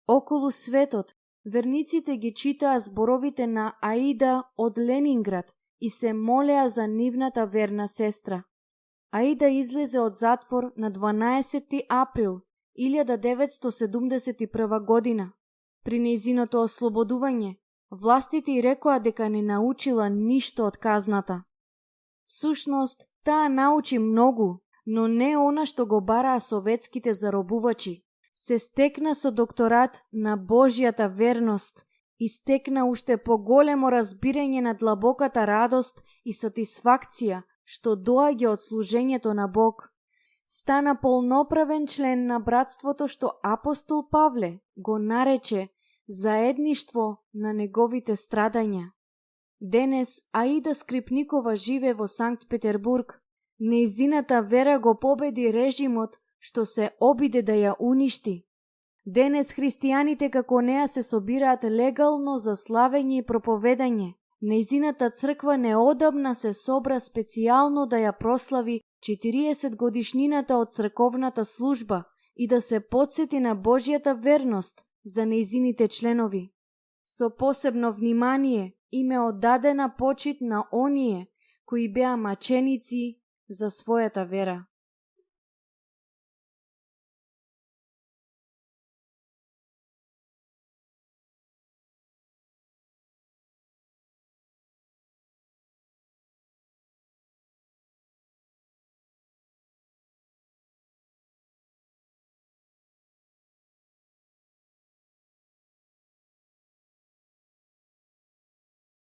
Околу светот, верниците ги читаа зборовите на Аида од Ленинград и се молеа за нивната верна сестра. Аида излезе од затвор на 12 април 1971 година. При нејзиното ослободување, властите ѝ рекоа дека не научила ништо од казната. Всушност, таа научи многу, но не она што го бараа советските заробувачи. Се стекна со докторат на Божјата верност и стекна уште поголемо разбирање на длабоката радост и сатисфакција што доаѓа од служењето на Бог. стана полноправен член на братството што апостол Павле го нарече заедништво на неговите страдања. Денес Аида Скрипникова живе во Санкт Петербург. Нејзината вера го победи режимот што се обиде да ја уништи. Денес христијаните како неа се собираат легално за славење и проповедање. Нејзината црква неодамна се собра специјално да ја прослави 40 годишнината од црковната служба и да се потсети на Божјата верност за нејзините членови. Со посебно внимание им е оддадена почит на оние кои беа маченици за својата вера.